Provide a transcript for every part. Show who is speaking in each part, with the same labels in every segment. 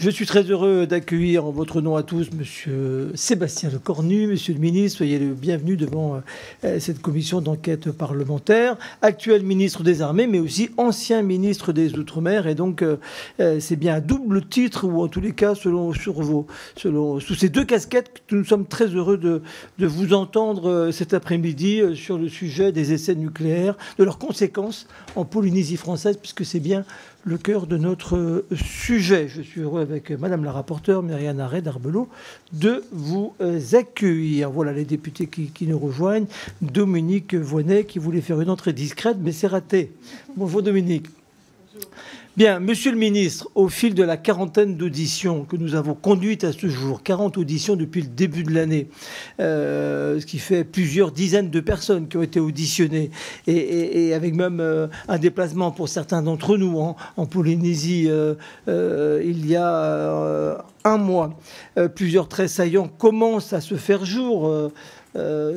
Speaker 1: Je suis très heureux d'accueillir en votre nom à tous Monsieur Sébastien Lecornu. Monsieur le ministre, soyez le bienvenu devant cette commission d'enquête parlementaire. Actuel ministre des Armées, mais aussi ancien ministre des Outre-mer. Et donc, c'est bien un double titre, ou en tous les cas, sous ces deux casquettes, que nous sommes très heureux de vous entendre cet après-midi sur le sujet des essais nucléaires, de leurs conséquences en Polynésie française, puisque c'est bien le cœur de notre sujet. Je suis heureux avec Madame la rapporteure, Myriane Arret-Darbelot, de vous accueillir. Voilà les députés qui nous rejoignent. Dominique Voynet qui voulait faire une entrée discrète, mais c'est raté. Bonjour Dominique. Bonjour. Bien, Monsieur le ministre, au fil de la quarantaine d'auditions que nous avons conduites à ce jour, 40 auditions depuis le début de l'année, ce qui fait plusieurs dizaines de personnes qui ont été auditionnées, et avec même un déplacement pour certains d'entre nous en Polynésie il y a un mois. Plusieurs traits saillants commencent à se faire jour.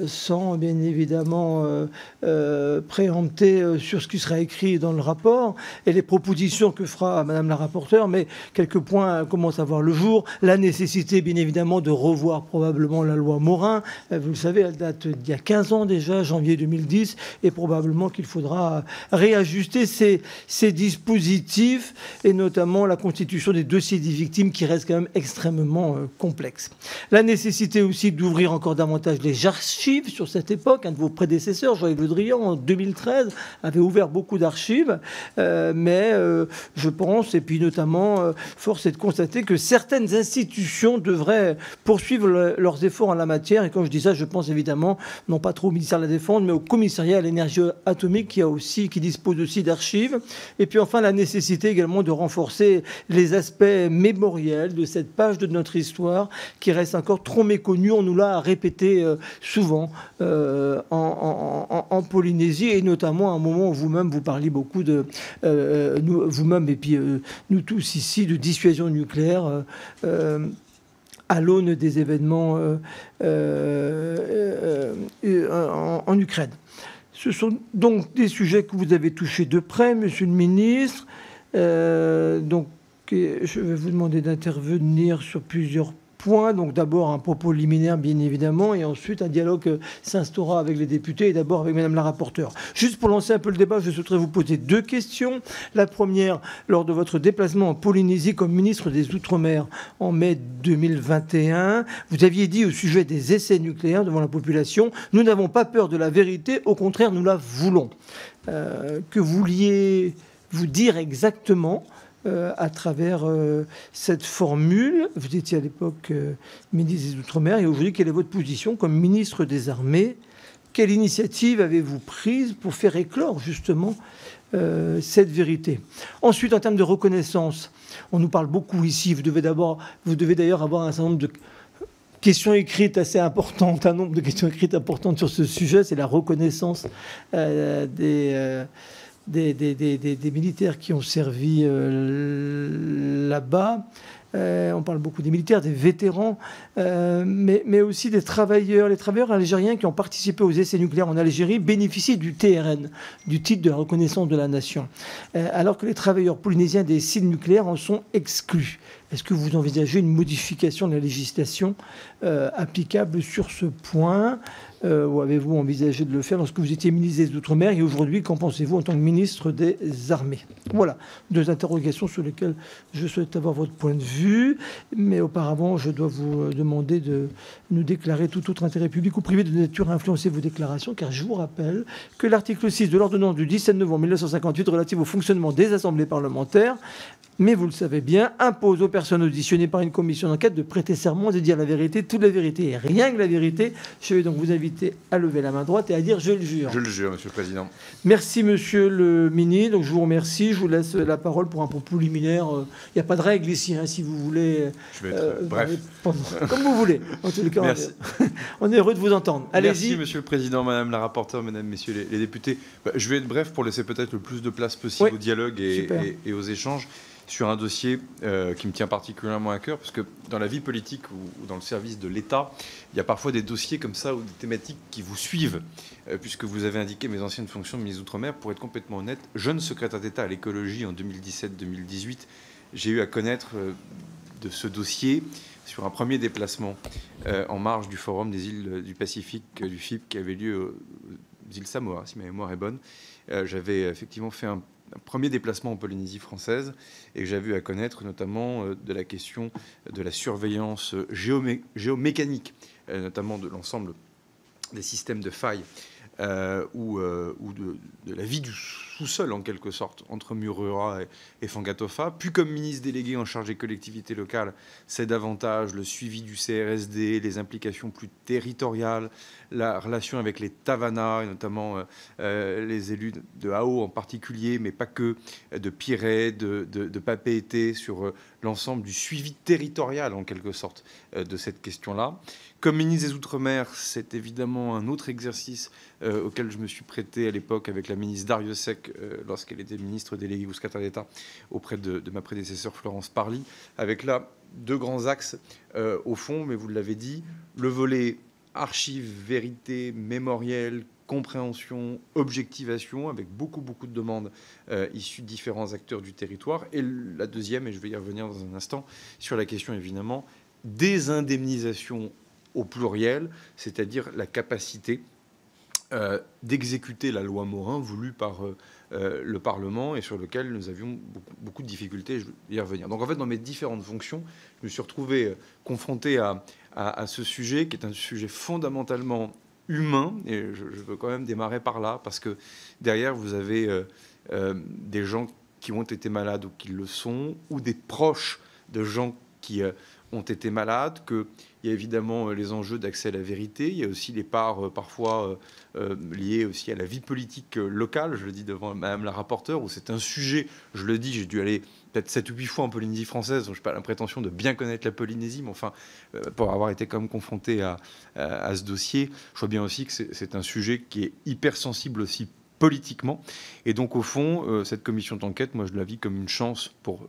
Speaker 1: Sans bien évidemment préempter sur ce qui sera écrit dans le rapport et les propositions que fera Madame la rapporteure, mais quelques points commencent à voir le jour. La nécessité, bien évidemment, de revoir probablement la loi Morin. Vous le savez, elle date d'il y a 15 ans déjà, janvier 2010, et probablement qu'il faudra réajuster ces dispositifs, et notamment la constitution des dossiers des victimes qui reste quand même extrêmement complexe. La nécessité aussi d'ouvrir encore davantage les archives sur cette époque. Un de vos prédécesseurs, Jean-Yves Le Drian, en 2013, avait ouvert beaucoup d'archives, mais je pense, et puis notamment, force est de constater que certaines institutions devraient poursuivre leurs efforts en la matière. Et quand je dis ça, je pense évidemment, non pas trop au ministère de la Défense, mais au commissariat à l'énergie atomique qui dispose aussi d'archives. Et puis enfin, la nécessité également de renforcer les aspects mémoriels de cette page de notre histoire qui reste encore trop méconnue. On nous l'a répété souvent en Polynésie, et notamment à un moment où vous-même vous parliez beaucoup de vous-même et puis nous tous ici de dissuasion nucléaire à l'aune des événements en Ukraine. Ce sont donc des sujets que vous avez touchés de près, Monsieur le ministre. Donc je vais vous demander d'intervenir sur plusieurs points. Donc d'abord un propos liminaire, bien évidemment, et ensuite un dialogue s'instaura avec les députés, et d'abord avec Madame la rapporteure. Juste pour lancer un peu le débat, je souhaiterais vous poser deux questions. La première, lors de votre déplacement en Polynésie comme ministre des Outre-mer en mai 2021, vous aviez dit au sujet des essais nucléaires devant la population: nous n'avons pas peur de la vérité, au contraire, nous la voulons. Que vouliez-vous dire exactement à travers cette formule? Vous étiez à l'époque ministre des Outre-mer, et aujourd'hui, quelle est votre position comme ministre des Armées? Quelle initiative avez-vous prise pour faire éclore justement cette vérité? Ensuite, en termes de reconnaissance, on nous parle beaucoup ici, vous devez d'ailleurs avoir un certain nombre de questions écrites assez importantes, un nombre de questions écrites importantes sur ce sujet, c'est la reconnaissance des militaires qui ont servi là-bas. On parle beaucoup des militaires, des vétérans, mais aussi des travailleurs. Les travailleurs algériens qui ont participé aux essais nucléaires en Algérie bénéficient du TRN, du titre de la reconnaissance de la nation, alors que les travailleurs polynésiens des sites nucléaires en sont exclus. Est-ce que vous envisagez une modification de la législation applicable sur ce point, ou avez-vous envisagé de le faire lorsque vous étiez ministre des Outre-mer, et aujourd'hui, qu'en pensez-vous en tant que ministre des Armées? Voilà, deux interrogations sur lesquelles je souhaite avoir votre point de vue, mais auparavant, je dois vous demander de nous déclarer tout autre intérêt public ou privé de nature à influencer vos déclarations, car je vous rappelle que l'article 6 de l'ordonnance du 17 novembre 1958 relative au fonctionnement des assemblées parlementaires, mais vous le savez bien, impose aux personnes auditionnées par une commission d'enquête de prêter serment, de dire la vérité, toute la vérité et rien que la vérité. Je vais donc vous inviter à lever la main droite et à dire « je le jure ».
Speaker 2: Je le jure, Monsieur le Président.
Speaker 1: Merci, Monsieur le ministre. Donc, je vous remercie. Je vous laisse la parole pour un propos liminaire. Il n'y a pas de règle ici, hein, si vous voulez.
Speaker 2: Je vais être bref.
Speaker 1: Comme vous voulez. En tout cas,
Speaker 2: merci.
Speaker 1: On est heureux de vous entendre. Allez-y.
Speaker 2: Merci, Monsieur le Président, Madame la rapporteure, Mesdames, Messieurs les députés. Je vais être bref pour laisser peut-être le plus de place possible au dialogue et aux échanges sur un dossier qui me tient particulièrement à cœur, parce que dans la vie politique ou dans le service de l'État, il y a parfois des dossiers comme ça ou des thématiques qui vous suivent, puisque vous avez indiqué mes anciennes fonctions de ministre d'Outre-mer. Pour être complètement honnête, jeune secrétaire d'État à l'écologie en 2017-2018, j'ai eu à connaître de ce dossier sur un premier déplacement en marge du Forum des îles du Pacifique du FIP qui avait lieu aux îles Samoa, si ma mémoire est bonne. J'avais effectivement fait un premier déplacement en Polynésie française et j'avais eu à connaître notamment de la question de la surveillance géomécanique, notamment de l'ensemble des systèmes de failles ou de la vie du sous-sol en quelque sorte entre Mururoa et Fangatofa. Puis comme ministre délégué en charge des collectivités locales, c'est davantage le suivi du CRSD, les implications plus territoriales, la relation avec les Tavana, et notamment les élus de Hao en particulier, mais pas que, de Pirée, de Papeete, sur l'ensemble du suivi territorial en quelque sorte de cette question-là. Comme ministre des Outre-mer, c'est évidemment un autre exercice auquel je me suis prêté à l'époque avec la ministre Dariussec lorsqu'elle était ministre déléguée ou secrétaire d'État auprès de ma prédécesseur Florence Parly, avec là deux grands axes au fond, mais vous l'avez dit, le volet archives, vérité, mémoriel, compréhension, objectivation, avec beaucoup de demandes issues de différents acteurs du territoire. Et la deuxième, et je vais y revenir dans un instant, sur la question évidemment des indemnisations au pluriel, c'est-à-dire la capacité d'exécuter la loi Morin voulue par le Parlement et sur lequel nous avions beaucoup de difficultés, je vais y revenir. Donc en fait, dans mes différentes fonctions, je me suis retrouvé confronté à ce sujet qui est un sujet fondamentalement humain, et je veux quand même démarrer par là, parce que derrière, vous avez des gens qui ont été malades ou qui le sont, ou des proches de gens qui ont été malades, qu'il y a évidemment les enjeux d'accès à la vérité, il y a aussi les parts parfois liées aussi à la vie politique locale, je le dis devant Madame la rapporteure, où c'est un sujet, je le dis, j'ai dû aller peut-être 7 ou 8 fois en Polynésie française, donc je n'ai pas la prétention de bien connaître la Polynésie, mais enfin, pour avoir été quand même confronté à ce dossier, je vois bien aussi que c'est un sujet qui est hyper sensible aussi politiquement. Et donc, au fond, cette commission d'enquête, moi, je la vis comme une chance pour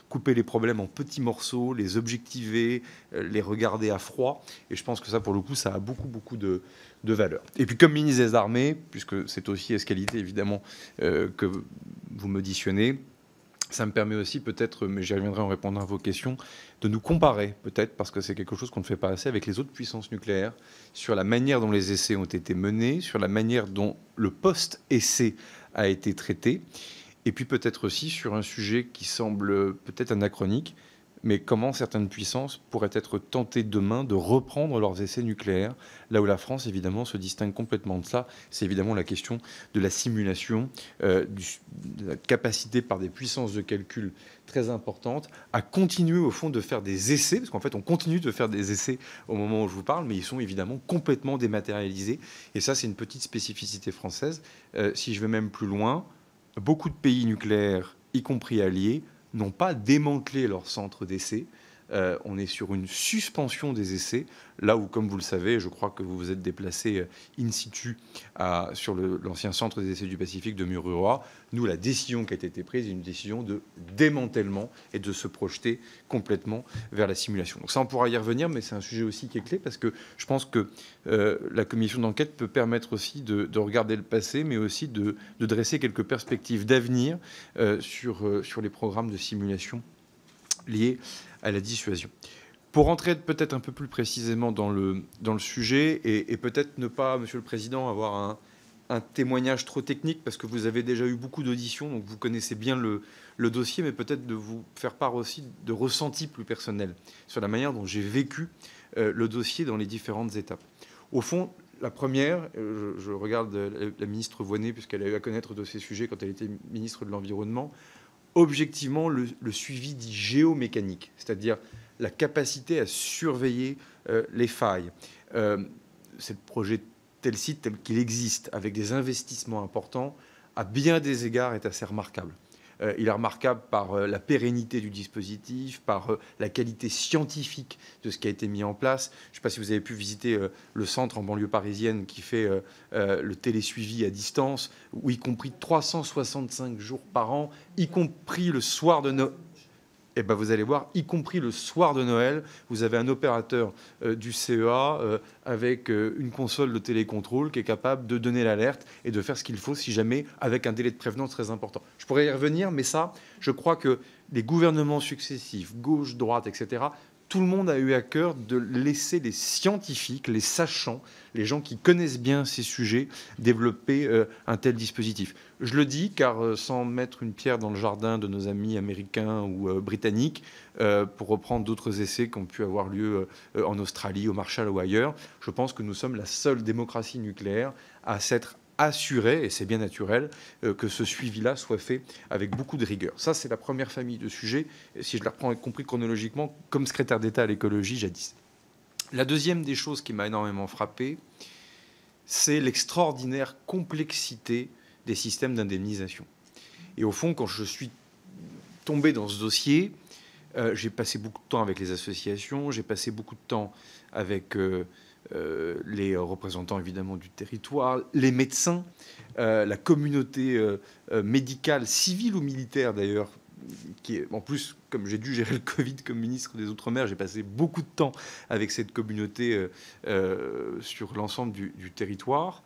Speaker 2: couper les problèmes en petits morceaux, les objectiver, les regarder à froid. Et je pense que ça, pour le coup, ça a beaucoup de valeur. Et puis, comme ministre des Armées, puisque c'est aussi escalité, évidemment, que vous m'auditionnez, ça me permet aussi peut-être, mais j'y reviendrai en répondant à vos questions, de nous comparer peut-être, parce que c'est quelque chose qu'on ne fait pas assez, avec les autres puissances nucléaires, sur la manière dont les essais ont été menés, sur la manière dont le post-essai a été traité, et puis peut-être aussi sur un sujet qui semble peut-être anachronique, mais comment certaines puissances pourraient être tentées demain de reprendre leurs essais nucléaires, là où la France, évidemment, se distingue complètement de ça. C'est évidemment la question de la simulation, de la capacité par des puissances de calcul très importantes à continuer, au fond, de faire des essais, parce qu'en fait, on continue de faire des essais au moment où je vous parle, mais ils sont évidemment complètement dématérialisés. Et ça, c'est une petite spécificité française. Si je vais même plus loin, beaucoup de pays nucléaires, y compris alliés, n'ont pas démantelé leur centre d'essai. On est sur une suspension des essais, là où, comme vous le savez, je crois que vous vous êtes déplacé in situ sur l'ancien centre des essais du Pacifique de Mururoa. Nous, la décision qui a été prise est une décision de démantèlement et de se projeter complètement vers la simulation. Donc ça, on pourra y revenir, mais c'est un sujet aussi qui est clé, parce que je pense que la commission d'enquête peut permettre aussi de regarder le passé, mais aussi de dresser quelques perspectives d'avenir sur les programmes de simulation liés à la dissuasion. Pour rentrer peut-être un peu plus précisément dans le sujet, et peut-être ne pas, Monsieur le Président, avoir un témoignage trop technique, parce que vous avez déjà eu beaucoup d'auditions, donc vous connaissez bien le dossier, mais peut-être de vous faire part aussi de ressentis plus personnels sur la manière dont j'ai vécu le dossier dans les différentes étapes. Au fond, la première, je regarde la ministre Voynet, puisqu'elle a eu à connaître de ces sujets quand elle était ministre de l'Environnement, objectivement le suivi dit géomécanique, c'est-à-dire la capacité à surveiller les failles. C'est le projet tel site, tel qu'il existe, avec des investissements importants, à bien des égards est assez remarquable. Il est remarquable par la pérennité du dispositif, par la qualité scientifique de ce qui a été mis en place. Je ne sais pas si vous avez pu visiter le centre en banlieue parisienne qui fait le télésuivi à distance, où y compris 365 jours par an, y compris le soir de Noël. Eh ben vous allez voir, y compris le soir de Noël, vous avez un opérateur du CEA avec une console de télécontrôle qui est capable de donner l'alerte et de faire ce qu'il faut, si jamais, avec un délai de prévenance très important. Je pourrais y revenir, mais ça, je crois que les gouvernements successifs, gauche, droite, etc., tout le monde a eu à cœur de laisser les scientifiques, les sachants, les gens qui connaissent bien ces sujets, développer un tel dispositif. Je le dis car sans mettre une pierre dans le jardin de nos amis américains ou britanniques, pour reprendre d'autres essais qui ont pu avoir lieu en Australie, au Marshall ou ailleurs, je pense que nous sommes la seule démocratie nucléaire à s'être assurer, et c'est bien naturel, que ce suivi-là soit fait avec beaucoup de rigueur. Ça, c'est la première famille de sujets, si je la reprends, y compris chronologiquement, comme secrétaire d'État à l'écologie jadis. La deuxième des choses qui m'a énormément frappé, c'est l'extraordinaire complexité des systèmes d'indemnisation. Et au fond, quand je suis tombé dans ce dossier, j'ai passé beaucoup de temps avec les associations, j'ai passé beaucoup de temps avec les représentants évidemment du territoire, les médecins, la communauté médicale, civile ou militaire d'ailleurs, qui est, en plus, comme j'ai dû gérer le Covid comme ministre des Outre-mer, j'ai passé beaucoup de temps avec cette communauté sur l'ensemble du territoire.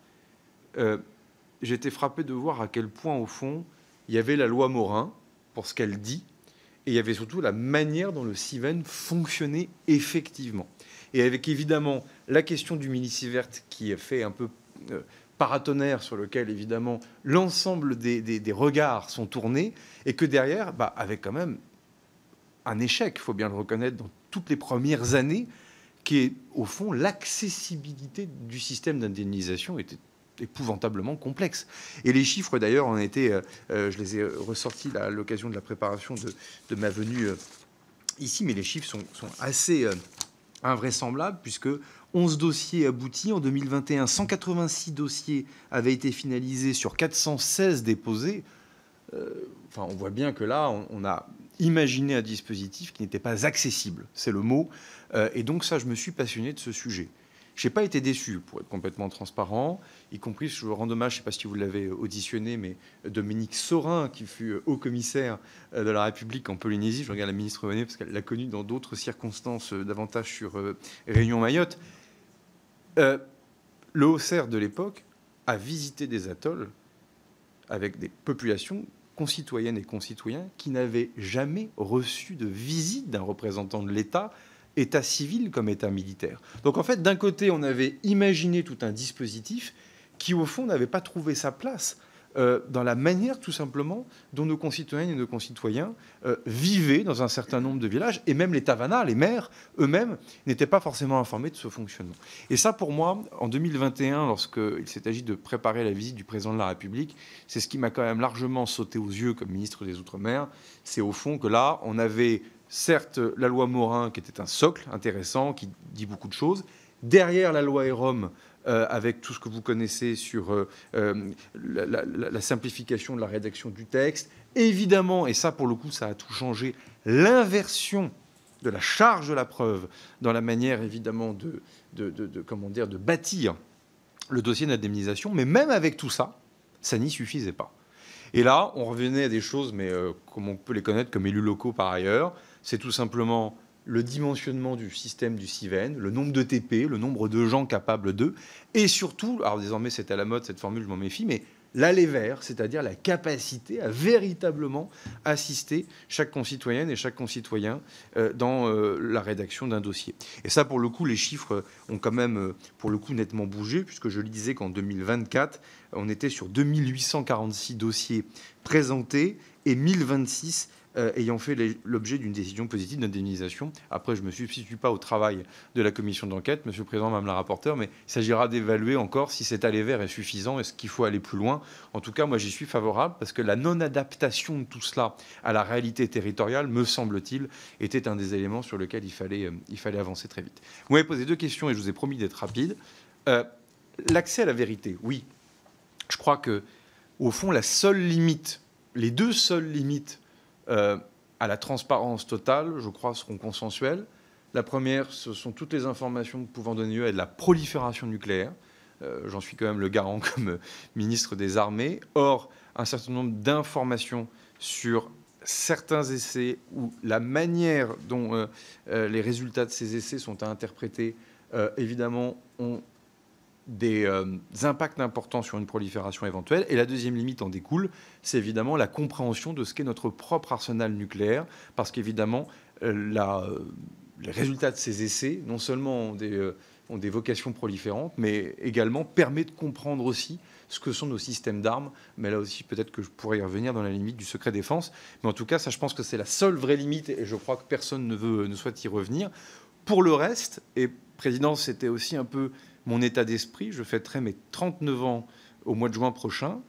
Speaker 2: J'ai été frappé de voir à quel point, au fond, il y avait la loi Morin pour ce qu'elle dit, et il y avait surtout la manière dont le Civen fonctionnait effectivement. Et avec évidemment la question du mini-Sievert qui est fait un peu paratonnerre, sur lequel évidemment l'ensemble des regards sont tournés, et que derrière, avec quand même un échec, il faut bien le reconnaître, dans toutes les premières années, qui est au fond l'accessibilité du système d'indemnisation était épouvantablement complexe. Et les chiffres d'ailleurs en étaient, je les ai ressortis à l'occasion de la préparation de ma venue ici, mais les chiffres sont assez invraisemblable, puisque 11 dossiers aboutis. En 2021, 186 dossiers avaient été finalisés sur 416 déposés. On voit bien que là, on a imaginé un dispositif qui n'était pas accessible, c'est le mot. Et donc ça, je me suis passionné de ce sujet. Je n'ai pas été déçu, pour être complètement transparent, y compris, je rends hommage, je ne sais pas si vous l'avez auditionné, mais Dominique Saurin, qui fut haut-commissaire de la République en Polynésie. Je regarde la ministre René, parce qu'elle l'a connu dans d'autres circonstances, davantage sur Réunion Mayotte. Le haut-serre de l'époque a visité des atolls avec des populations concitoyennes et concitoyens qui n'avaient jamais reçu de visite d'un représentant de l'État, État civil comme État militaire. Donc en fait, d'un côté, on avait imaginé tout un dispositif qui, au fond, n'avait pas trouvé sa place dans la manière, tout simplement, dont nos concitoyennes et nos concitoyens vivaient dans un certain nombre de villages, et même les tavanas, les maires eux-mêmes, n'étaient pas forcément informés de ce fonctionnement. Et ça, pour moi, en 2021, lorsqu'il s'est agi de préparer la visite du président de la République, c'est ce qui m'a quand même largement sauté aux yeux comme ministre des Outre-mer. C'est au fond que là, on avait certes la loi Morin, qui était un socle intéressant, qui dit beaucoup de choses. Derrière la loi EROM, avec tout ce que vous connaissez sur la simplification de la rédaction du texte. Évidemment, et ça pour le coup ça a tout changé, l'inversion de la charge de la preuve dans la manière évidemment de bâtir le dossier d'indemnisation. Mais même avec tout ça, ça n'y suffisait pas. Et là, on revenait à des choses, mais comme on peut les connaître comme élus locaux par ailleurs, c'est tout simplement le dimensionnement du système du Civen, le nombre de TP, le nombre de gens capables d'eux, et surtout, alors désormais c'est à la mode cette formule, je m'en méfie, mais l'aller vers, c'est-à-dire la capacité à véritablement assister chaque concitoyenne et chaque concitoyen dans la rédaction d'un dossier. Et ça, pour le coup, les chiffres ont quand même, pour le coup, nettement bougé, puisque je lisais qu'en 2024, on était sur 2846 dossiers présentés et 1026 ayant fait l'objet d'une décision positive d'indemnisation. Après, je ne me substitue pas au travail de la commission d'enquête, Monsieur le Président, Madame la rapporteure, mais il s'agira d'évaluer encore si cet aller vers est suffisant, est-ce qu'il faut aller plus loin. En tout cas, moi, j'y suis favorable, parce que la non-adaptation de tout cela à la réalité territoriale, me semble-t-il, était un des éléments sur lesquels il fallait avancer très vite. Vous m'avez posé deux questions et je vous ai promis d'être rapide. L'accès à la vérité, oui. Je crois que, au fond, la seule limite, les deux seules limites à la transparence totale, je crois, seront consensuelles. La première, ce sont toutes les informations pouvant donner lieu à de la prolifération nucléaire. J'en suis quand même le garant comme ministre des Armées. Or, un certain nombre d'informations sur certains essais ou la manière dont les résultats de ces essais sont à interpréter, évidemment, ont des impacts importants sur une prolifération éventuelle. Et la deuxième limite en découle, c'est évidemment la compréhension de ce qu'est notre propre arsenal nucléaire, parce qu'évidemment, les résultats de ces essais, non seulement ont des vocations proliférantes, mais également permettent de comprendre aussi ce que sont nos systèmes d'armes. Mais là aussi, peut-être que je pourrais y revenir dans la limite du secret défense. Mais en tout cas, ça, je pense que c'est la seule vraie limite, et je crois que personne ne souhaite y revenir. Pour le reste, et Président, c'était aussi un peu mon état d'esprit. Je fêterai mes 39 ans au mois de juin prochain.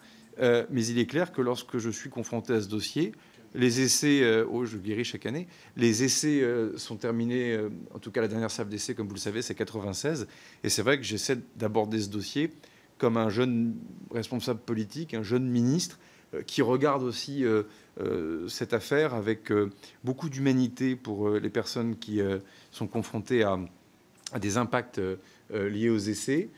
Speaker 2: Mais il est clair que lorsque je suis confronté à ce dossier, les essais, je guéris chaque année, les essais sont terminés, en tout cas la dernière salve d'essai, comme vous le savez, c'est 96. Et c'est vrai que j'essaie d'aborder ce dossier comme un jeune responsable politique, un jeune ministre, qui regarde aussi cette affaire avec beaucoup d'humanité pour les personnes qui sont confrontées à des impacts liés aux essais.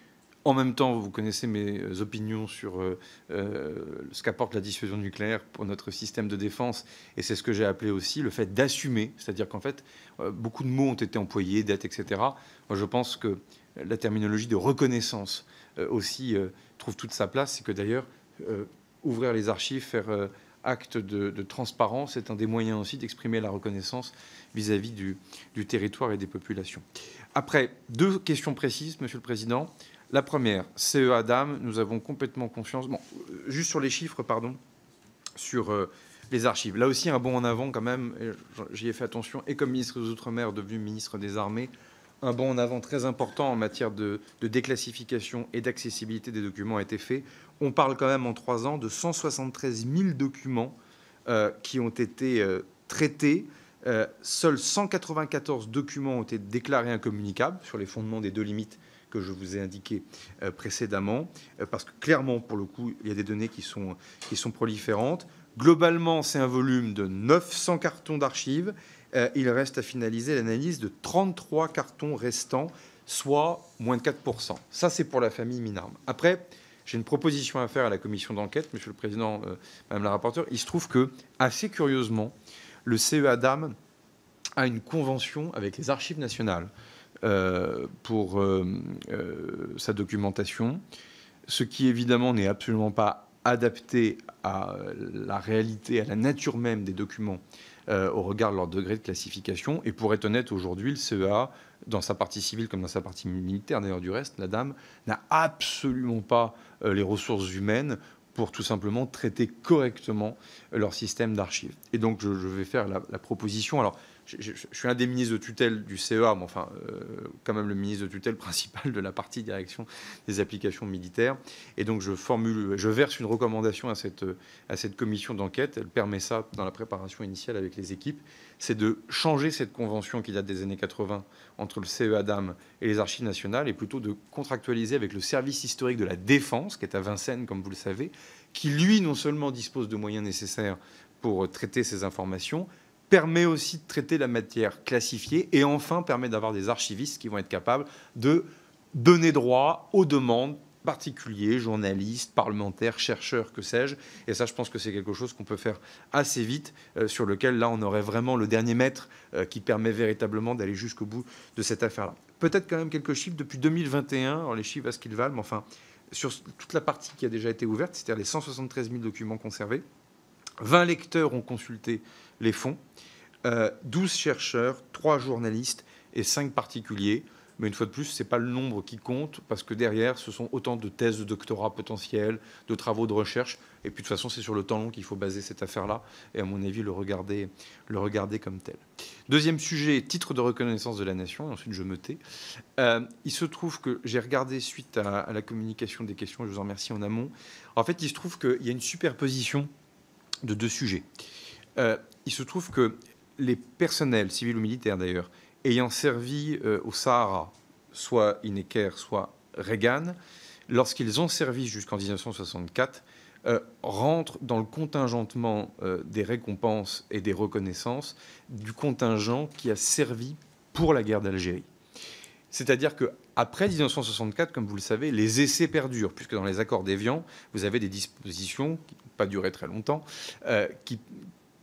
Speaker 2: En même temps, vous connaissez mes opinions sur ce qu'apporte la dissuasion nucléaire pour notre système de défense. Et c'est ce que j'ai appelé aussi le fait d'assumer. C'est-à-dire qu'en fait, beaucoup de mots ont été employés, dette, etc. Moi, je pense que la terminologie de reconnaissance aussi trouve toute sa place. C'est que d'ailleurs, ouvrir les archives, faire acte de transparence est un des moyens aussi d'exprimer la reconnaissance vis-à-vis du territoire et des populations. Après, deux questions précises, Monsieur le Président. La première, CEA DAM, nous avons complètement confiance. Bon, juste sur les chiffres, pardon, sur les archives. Là aussi, un bond en avant quand même, j'y ai fait attention, et comme ministre des Outre-mer, devenu ministre des Armées, un bond en avant très important en matière de déclassification et d'accessibilité des documents a été fait. On parle quand même en 3 ans de 173 000 documents qui ont été traités. Seuls 194 documents ont été déclarés incommunicables sur les fondements des 2 limites que je vous ai indiquées précédemment, parce que clairement, pour le coup, il y a des données qui sont proliférantes. Globalement, c'est un volume de 900 cartons d'archives. Il reste à finaliser l'analyse de 33 cartons restants, soit moins de 4%. Ça, c'est pour la famille Minarme. Après, j'ai une proposition à faire à la commission d'enquête, Monsieur le Président, Madame la rapporteure. Il se trouve que, assez curieusement, le CEA DAM a une convention avec les Archives nationales pour sa documentation, ce qui évidemment n'est absolument pas adapté à la réalité, à la nature même des documents au regard de leur degré de classification. Et pour être honnête, aujourd'hui, le CEA, dans sa partie civile comme dans sa partie militaire, d'ailleurs du reste, la DAM, n'a absolument pas les ressources humaines pour tout simplement traiter correctement leur système d'archives. Et donc, je vais faire la proposition. Alors, je suis un des ministres de tutelle du CEA, mais enfin, quand même le ministre de tutelle principal de la partie direction des applications militaires. Et donc, je verse une recommandation à cette commission d'enquête. Elle permet ça dans la préparation initiale avec les équipes. C'est de changer cette convention qui date des années 80 entre le CEA DAM et les Archives nationales, et plutôt de contractualiser avec le service historique de la Défense, qui est à Vincennes, comme vous le savez, qui, lui, non seulement dispose de moyens nécessaires pour traiter ces informations, permet aussi de traiter la matière classifiée, et enfin permet d'avoir des archivistes qui vont être capables de donner droit aux demandes particuliers, journalistes, parlementaires, chercheurs, que sais-je. Et ça, je pense que c'est quelque chose qu'on peut faire assez vite, sur lequel, là, on aurait vraiment le dernier mètre qui permet véritablement d'aller jusqu'au bout de cette affaire-là. Peut-être quand même quelques chiffres. Depuis 2021, alors les chiffres à ce qu'ils valent, mais enfin, sur toute la partie qui a déjà été ouverte, c'est-à-dire les 173 000 documents conservés, 20 lecteurs ont consulté les fonds, 12 chercheurs, 3 journalistes et 5 particuliers. Mais une fois de plus, ce n'est pas le nombre qui compte, parce que derrière, ce sont autant de thèses de doctorat potentielles, de travaux de recherche. Et puis de toute façon, c'est sur le temps long qu'il faut baser cette affaire-là. Et à mon avis, le regarder comme tel. Deuxième sujet, titre de reconnaissance de la nation. Et ensuite, je me tais. Il se trouve que j'ai regardé suite à la communication des questions, je vous en remercie en amont. En fait, il se trouve qu'il y a une superposition de 2 sujets. Il se trouve que les personnels, civils ou militaires d'ailleurs, ayant servi au Sahara, soit Inecker, soit Reagan, lorsqu'ils ont servi jusqu'en 1964, rentrent dans le contingentement des récompenses et des reconnaissances du contingent qui a servi pour la guerre d'Algérie. C'est-à-dire qu'après 1964, comme vous le savez, les essais perdurent, puisque dans les accords d'Évian, vous avez des dispositions qui n'ont pas duré très longtemps, qui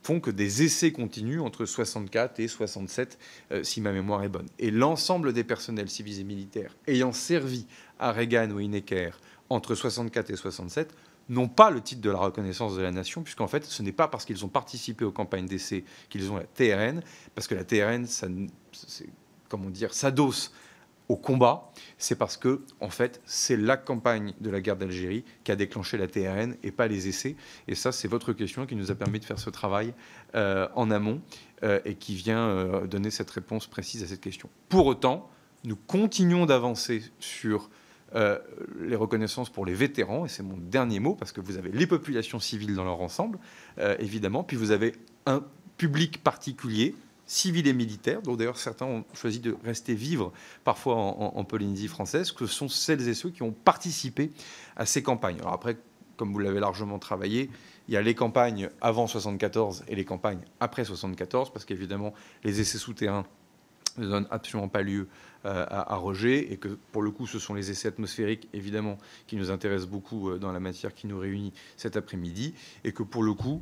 Speaker 2: font que des essais continuent entre 64 et 67, si ma mémoire est bonne. Et l'ensemble des personnels civils et militaires ayant servi à Reagan ou Necker entre 64 et 67 n'ont pas le titre de la reconnaissance de la nation, puisqu'en fait, ce n'est pas parce qu'ils ont participé aux campagnes d'essai qu'ils ont la TRN, parce que la TRN, s'adosse au combat, c'est parce que, en fait, c'est la campagne de la guerre d'Algérie qui a déclenché la TRN et pas les essais. Et ça, c'est votre question qui nous a permis de faire ce travail en amont et qui vient donner cette réponse précise à cette question. Pour autant, nous continuons d'avancer sur les reconnaissances pour les vétérans, et c'est mon dernier mot, parce que vous avez les populations civiles dans leur ensemble, évidemment, puis vous avez un public particulier, civils et militaires, dont d'ailleurs certains ont choisi de rester vivre parfois en Polynésie française, que sont celles et ceux qui ont participé à ces campagnes. Alors après, comme vous l'avez largement travaillé, il y a les campagnes avant 1974 et les campagnes après 1974, parce qu'évidemment, les essais souterrains ne donnent absolument pas lieu à rejet, et que pour le coup, ce sont les essais atmosphériques, évidemment, qui nous intéressent beaucoup dans la matière qui nous réunit cet après-midi, et que pour le coup,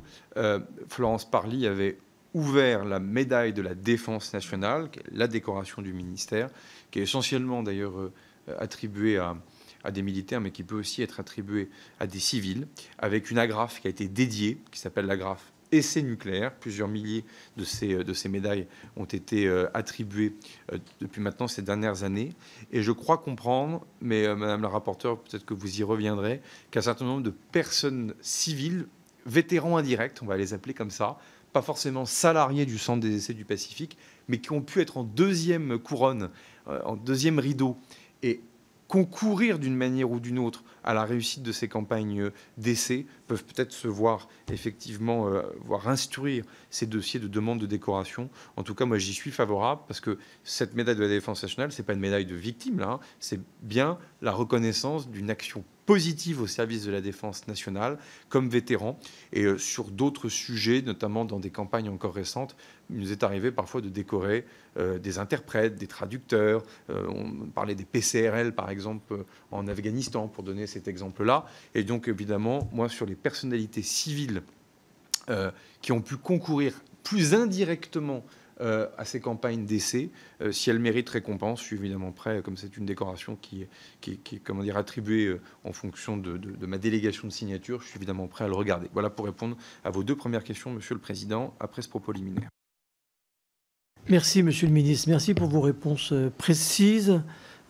Speaker 2: Florence Parly avait ouvert la médaille de la défense nationale, qui est la décoration du ministère, qui est essentiellement d'ailleurs attribuée à des militaires, mais qui peut aussi être attribuée à des civils, avec une agrafe qui a été dédiée, qui s'appelle l'agrafe essai nucléaire. Plusieurs milliers de ces médailles ont été attribuées depuis maintenant ces dernières années. Et je crois comprendre, mais Madame la rapporteure, peut-être que vous y reviendrez, qu'un certain nombre de personnes civiles, vétérans indirects, on va les appeler comme ça, pas forcément salariés du Centre des essais du Pacifique, mais qui ont pu être en deuxième couronne, en deuxième rideau, et concourir d'une manière ou d'une autre à la réussite de ces campagnes d'essai, peuvent peut-être se voir effectivement voir instruire ces dossiers de demande de décoration. En tout cas, moi, j'y suis favorable, parce que cette médaille de la défense nationale, c'est pas une médaille de victime, là, hein, c'est bien la reconnaissance d'une action positive au service de la défense nationale comme vétéran. Et sur d'autres sujets, notamment dans des campagnes encore récentes, il nous est arrivé parfois de décorer des interprètes, des traducteurs. On parlait des PCRL, par exemple, en Afghanistan, pour donner cet exemple-là. Et donc, évidemment, moi, sur les personnalités civiles qui ont pu concourir plus indirectement à ces campagnes d'essai, si elles méritent récompense, je suis évidemment prêt, comme c'est une décoration qui est comment dire, attribuée en fonction de ma délégation de signature, je suis évidemment prêt à le regarder. Voilà pour répondre à vos deux premières questions, Monsieur le Président, après ce propos liminaire.
Speaker 1: Merci, Monsieur le Ministre. Merci pour vos réponses précises.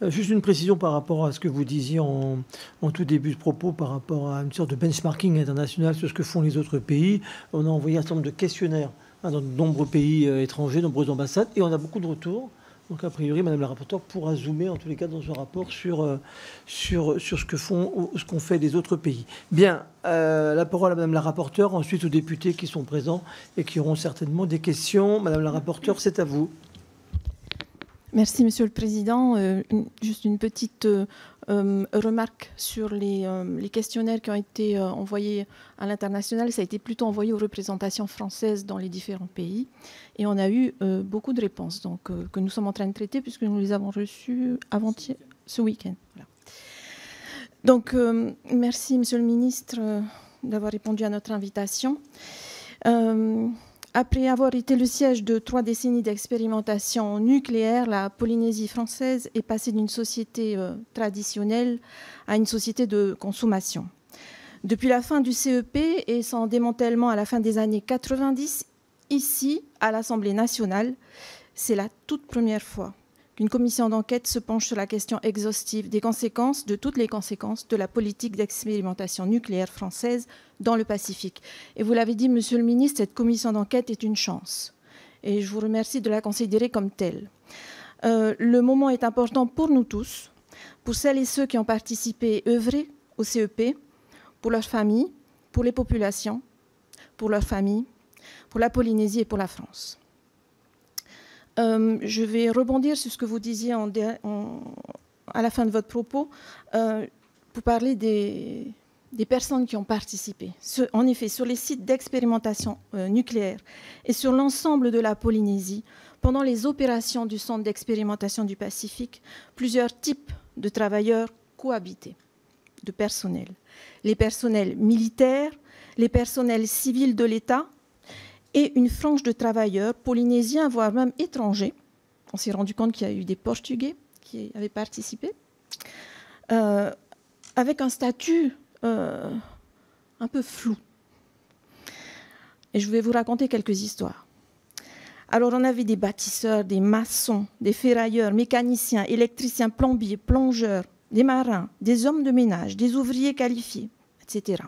Speaker 1: Juste une précision par rapport à ce que vous disiez en tout début de propos, par rapport à une sorte de benchmarking international sur ce que font les autres pays. On a envoyé un certain nombre de questionnaires dans de nombreux pays étrangers, nombreuses ambassades, et on a beaucoup de retours. Donc, a priori, Madame la rapporteure pourra zoomer, en tous les cas, dans ce rapport sur ce qu'ont fait les autres pays. Bien, la parole à Madame la rapporteure, ensuite aux députés qui sont présents et qui auront certainement des questions. Madame la rapporteure, c'est à vous.
Speaker 3: Merci, Monsieur le Président. Juste une petite remarque sur les questionnaires qui ont été envoyés à l'international. Ça a été plutôt envoyé aux représentations françaises dans les différents pays. Et on a eu beaucoup de réponses que nous sommes en train de traiter, puisque nous les avons reçues avant-hier, ce week-end. Voilà. Donc, merci, Monsieur le Ministre, d'avoir répondu à notre invitation. Après avoir été le siège de 3 décennies d'expérimentation nucléaire, la Polynésie française est passée d'une société traditionnelle à une société de consommation. Depuis la fin du CEP et son démantèlement à la fin des années 90, ici, à l'Assemblée nationale, c'est la toute première fois qu'une commission d'enquête se penche sur la question exhaustive des conséquences, de toutes les conséquences de la politique d'expérimentation nucléaire française dans le Pacifique. Et vous l'avez dit, Monsieur le Ministre, cette commission d'enquête est une chance. Et je vous remercie de la considérer comme telle. Le moment est important pour nous tous, pour celles et ceux qui ont participé et œuvré au CEP, pour leurs familles, pour les populations, pour leurs familles, pour la Polynésie et pour la France. Je vais rebondir sur ce que vous disiez à la fin de votre propos pour parler des personnes qui ont participé. En effet, sur les sites d'expérimentation nucléaire et sur l'ensemble de la Polynésie, pendant les opérations du Centre d'expérimentation du Pacifique, plusieurs types de travailleurs cohabitaient, de personnel. Les personnels militaires, les personnels civils de l'État et une frange de travailleurs polynésiens, voire même étrangers. On s'est rendu compte qu'il y a eu des Portugais qui avaient participé, avec un statut un peu flou. Et je vais vous raconter quelques histoires. Alors, on avait des bâtisseurs, des maçons, des ferrailleurs, mécaniciens, électriciens, plombiers, plongeurs, des marins, des hommes de ménage, des ouvriers qualifiés, etc.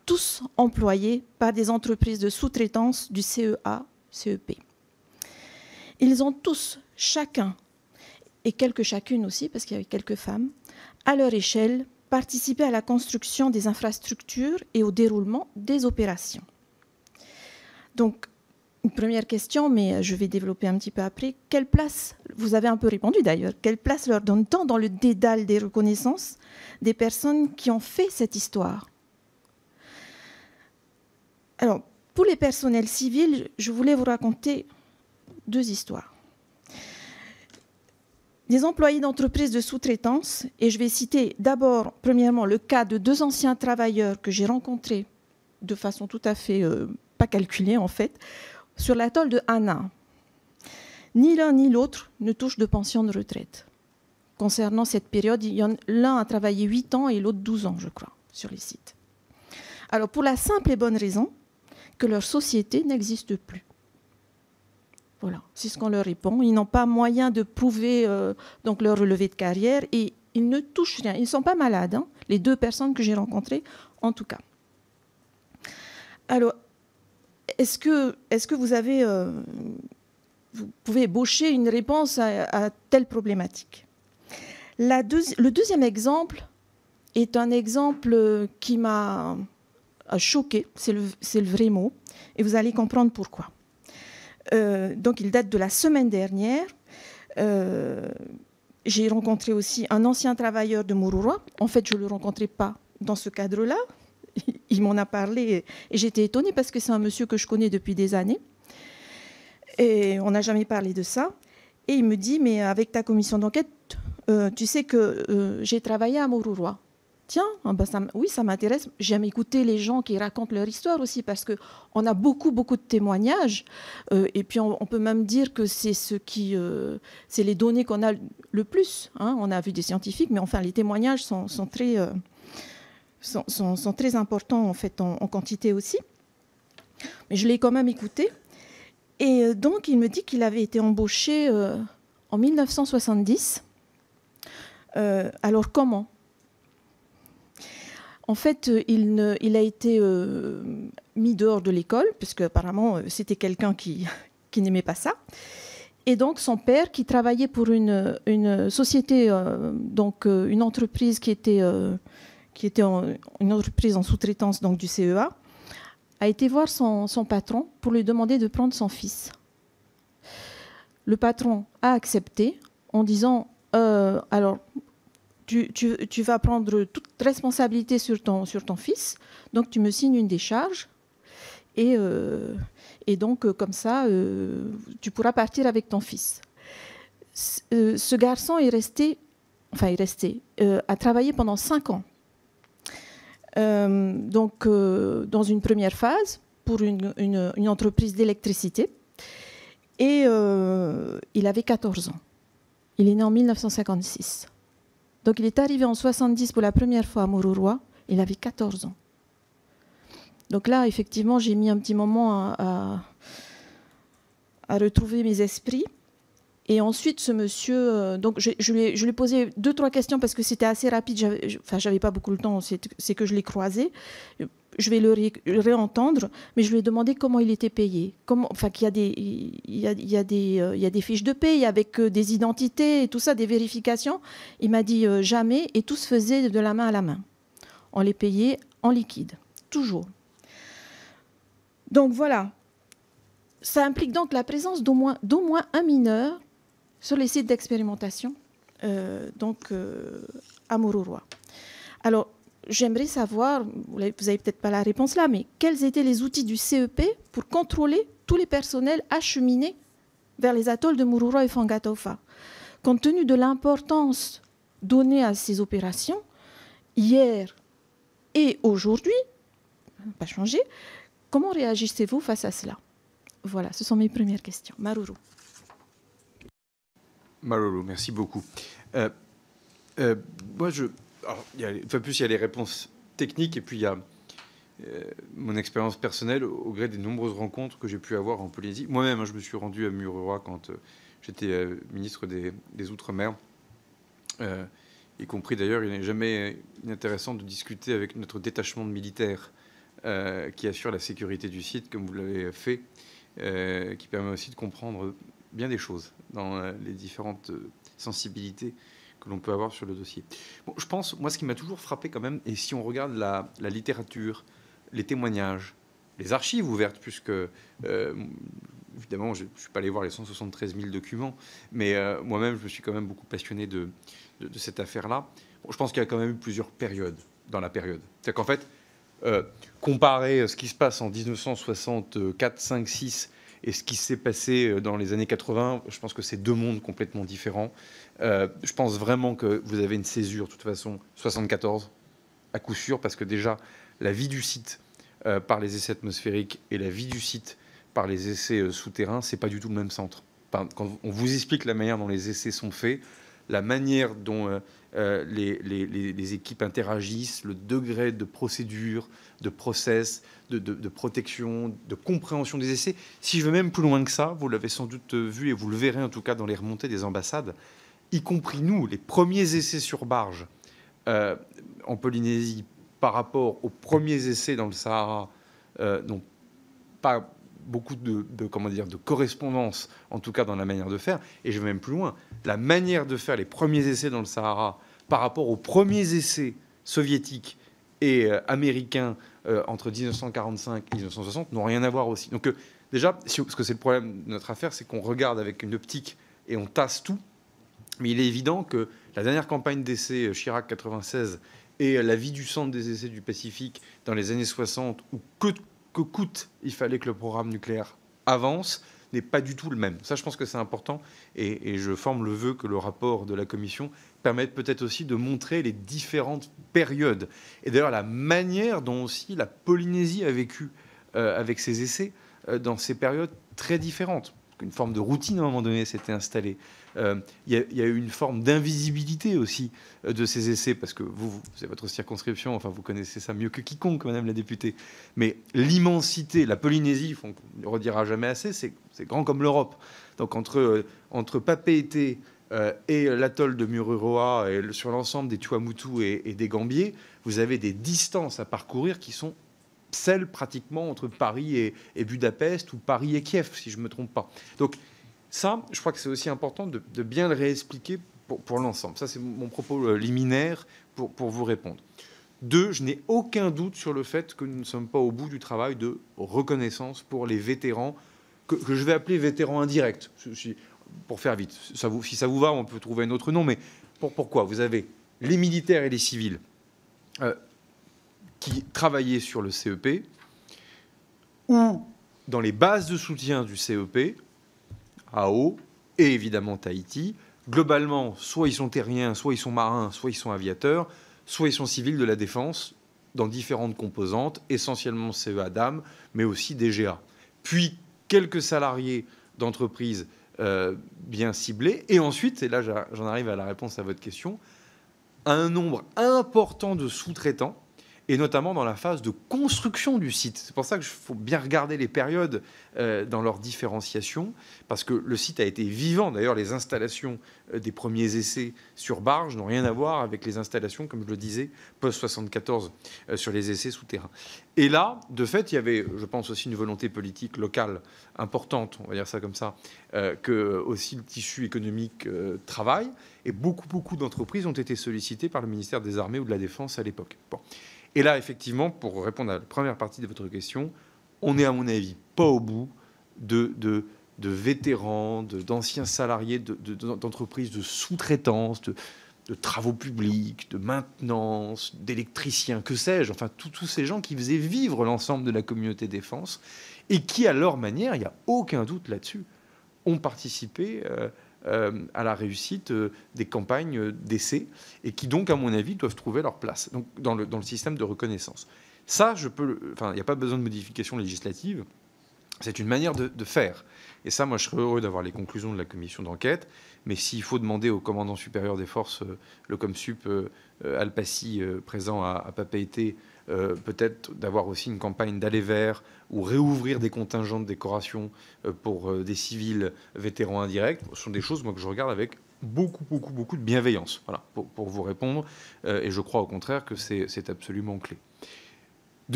Speaker 3: Tous employés par des entreprises de sous-traitance du CEA, CEP. Ils ont tous, chacun, et chacune aussi, parce qu'il y avait quelques femmes, à leur échelle, participé à la construction des infrastructures et au déroulement des opérations. Donc, une première question, mais je vais développer un petit peu après. Quelle place, vous avez un peu répondu d'ailleurs, quelle place leur donne-t-on dans le dédale des reconnaissances des personnes qui ont fait cette histoire? Alors, pour les personnels civils, je voulais vous raconter 2 histoires. Des employés d'entreprises de sous-traitance, et je vais citer d'abord, premièrement, le cas de 2 anciens travailleurs que j'ai rencontrés de façon tout à fait pas calculée en fait, sur l'atoll de Hana. Ni l'un ni l'autre ne touche de pension de retraite. Concernant cette période, l'un a travaillé 8 ans et l'autre 12 ans, je crois, sur les sites. Alors, pour la simple et bonne raison que leur société n'existe plus. Voilà, c'est ce qu'on leur répond. Ils n'ont pas moyen de prouver donc leur relevé de carrière et ils ne touchent rien. Ils ne sont pas malades, hein, les 2 personnes que j'ai rencontrées, en tout cas. Alors, est-ce que vous avez, vous pouvez ébaucher une réponse à telle problématique? Le deuxième exemple est un exemple qui m'a choquée, c'est le vrai mot, et vous allez comprendre pourquoi. Donc, il date de la semaine dernière. J'ai rencontré aussi un ancien travailleur de Mururoa. En fait, je ne le rencontrais pas dans ce cadre-là. Il m'en a parlé et j'étais étonnée parce que c'est un monsieur que je connais depuis des années. Et on n'a jamais parlé de ça. Et il me dit, mais avec ta commission d'enquête, tu sais que j'ai travaillé à Mururoa. Tiens, oui, ça m'intéresse. J'aime écouter les gens qui racontent leur histoire aussi parce qu'on a beaucoup de témoignages. Et puis, on peut même dire que c'est c'est les données qu'on a le plus. Hein. On a vu des scientifiques, mais enfin, les témoignages sont très... sont très importants en fait en quantité aussi. Mais je l'ai quand même écouté. Et donc, il me dit qu'il avait été embauché en 1970. Alors, comment? En fait, il a été mis dehors de l'école, puisque apparemment, c'était quelqu'un qui n'aimait pas ça. Et donc, son père, qui travaillait pour une société, donc une entreprise qui était une entreprise en sous-traitance donc, du CEA, a été voir son patron pour lui demander de prendre son fils. Le patron a accepté en disant alors, tu vas prendre toute responsabilité sur ton fils, donc tu me signes une décharge et donc comme ça, tu pourras partir avec ton fils. Ce garçon a travaillé pendant 5 ans. Donc, dans une première phase pour une entreprise d'électricité. Et il avait 14 ans. Il est né en 1956. Donc, il est arrivé en 70 pour la première fois à Mururoa. Il avait 14 ans. Donc là, effectivement, j'ai mis un petit moment à retrouver mes esprits. Et ensuite, ce monsieur, donc je lui ai posé 2-3 questions parce que c'était assez rapide. J'avais pas beaucoup de temps, c'est que je l'ai croisé. Je vais le réentendre, mais je lui ai demandé comment il était payé. Qu'il y a des fiches de paye avec des identités et tout ça, des vérifications. Il m'a dit jamais, et tout se faisait de la main à la main. On les payait en liquide, toujours. Donc voilà. Ça implique donc la présence d'au moins un mineur sur les sites d'expérimentation, à Mururoa. Alors, j'aimerais savoir, vous n'avez peut-être pas la réponse là, mais quels étaient les outils du CEP pour contrôler tous les personnels acheminés vers les atolls de Mururoa et Fangatofa? Compte tenu de l'importance donnée à ces opérations, hier et aujourd'hui, pas changé, Comment réagissez-vous face à cela? Voilà, ce sont mes premières questions. Maruru.
Speaker 2: Maruru, merci beaucoup. Moi, il y a les réponses techniques et puis il y a mon expérience personnelle au gré des nombreuses rencontres que j'ai pu avoir en Polynésie. Moi-même, je me suis rendu à Mururoa quand j'étais ministre des Outre-mer, y compris d'ailleurs, il n'est jamais inintéressant de discuter avec notre détachement de militaires qui assure la sécurité du site, comme vous l'avez fait, qui permet aussi de comprendre bien des choses dans les différentes sensibilités que l'on peut avoir sur le dossier. Bon, je pense, moi, ce qui m'a toujours frappé quand même, et si on regarde la littérature, les témoignages, les archives ouvertes, puisque, évidemment, je ne suis pas allé voir les 173 000 documents, mais moi-même, je me suis quand même beaucoup passionné de cette affaire-là. Bon, je pense qu'il y a quand même eu plusieurs périodes dans la période. C'est-à-dire qu'en fait, comparer ce qui se passe en 1964, 5, 6 et ce qui s'est passé dans les années 80, je pense que c'est deux mondes complètement différents. Je pense vraiment que vous avez une césure, de toute façon, 74, à coup sûr, parce que déjà, la vie du site par les essais atmosphériques et la vie du site par les essais souterrains, c'est pas du tout le même centre. Enfin, quand on vous explique la manière dont les essais sont faits, la manière dont les équipes interagissent, le degré de procédure, de process, de protection, de compréhension des essais. Si je vais même plus loin que ça, vous l'avez sans doute vu et vous le verrez en tout cas dans les remontées des ambassades, y compris nous, les premiers essais sur barge en Polynésie par rapport aux premiers essais dans le Sahara n'ont pas beaucoup de correspondance, en tout cas dans la manière de faire. Et je vais même plus loin. La manière de faire les premiers essais dans le Sahara par rapport aux premiers essais soviétiques et américains entre 1945 et 1960 n'ont rien à voir aussi. Donc déjà, parce que c'est le problème de notre affaire, c'est qu'on regarde avec une optique et on tasse tout. Mais il est évident que la dernière campagne d'essais Chirac 96 et la vie du centre des essais du Pacifique dans les années 60, où que coûte il fallait que le programme nucléaire avance, n'est pas du tout le même. Ça, je pense que c'est important, et je forme le vœu que le rapport de la Commission permette peut-être aussi de montrer les différentes périodes. Et d'ailleurs, la manière dont aussi la Polynésie a vécu avec ses essais dans ces périodes très différentes. Une forme de routine, à un moment donné, s'était installée. Il y a eu une forme d'invisibilité aussi de ces essais, parce que vous c'est votre circonscription, enfin vous connaissez ça mieux que quiconque, Madame la députée. Mais l'immensité, la Polynésie, on ne le redira jamais assez, c'est grand comme l'Europe. Donc entre Papeete et l'atoll de Mururoa, et sur l'ensemble des Tuamotu et des Gambiers, vous avez des distances à parcourir qui sont celles pratiquement entre Paris et Budapest, ou Paris et Kiev, si je ne me trompe pas. Donc ça, je crois que c'est aussi important de bien le réexpliquer pour l'ensemble. Ça, c'est mon propos liminaire pour vous répondre. 2, je n'ai aucun doute sur le fait que nous ne sommes pas au bout du travail de reconnaissance pour les vétérans, que je vais appeler vétérans indirects, pour faire vite. Si ça vous va, on peut trouver un autre nom, mais pourquoi? Vous avez les militaires et les civils qui travaillaient sur le CEP, ou dans les bases de soutien du CEP, AO, et évidemment Tahiti. Globalement, soit ils sont terriens, soit ils sont marins, soit ils sont aviateurs, soit ils sont civils de la défense, dans différentes composantes, essentiellement CEADAM, mais aussi DGA. Puis, quelques salariés d'entreprises bien ciblés, et ensuite, et là j'en arrive à la réponse à votre question, un nombre important de sous-traitants, et notamment dans la phase de construction du site. C'est pour ça qu'il faut bien regarder les périodes dans leur différenciation, parce que le site a été vivant. D'ailleurs, les installations des premiers essais sur barge n'ont rien à voir avec les installations, comme je le disais, post-74 sur les essais souterrains. Et là, de fait, il y avait, je pense, aussi une volonté politique locale importante, on va dire ça comme ça, que aussi le tissu économique travaille. Et beaucoup d'entreprises ont été sollicitées par le ministère des Armées ou de la Défense à l'époque. Bon. Et là, effectivement, pour répondre à la première partie de votre question, on n'est, à mon avis, pas au bout de vétérans, d'anciens salariés d'entreprises de sous-traitance, de travaux publics, de maintenance, d'électriciens, que sais-je, enfin, tous ces gens qui faisaient vivre l'ensemble de la communauté défense et qui, à leur manière, il n'y a aucun doute là-dessus, ont participé à la réussite des campagnes d'essai, et qui donc, à mon avis, doivent trouver leur place donc, dans le système de reconnaissance. Ça, il n'y a pas besoin de modification législative. C'est une manière de faire. Et ça, moi, je serais heureux d'avoir les conclusions de la commission d'enquête. Mais s'il faut demander au commandant supérieur des forces, le Comsup Alpassi, présent à Papeete, peut-être d'avoir aussi une campagne d'aller vers ou réouvrir des contingents de décoration pour des civils vétérans indirects, ce sont des choses, moi, que je regarde avec beaucoup de bienveillance. Voilà, pour vous répondre. Et je crois au contraire que c'est absolument clé.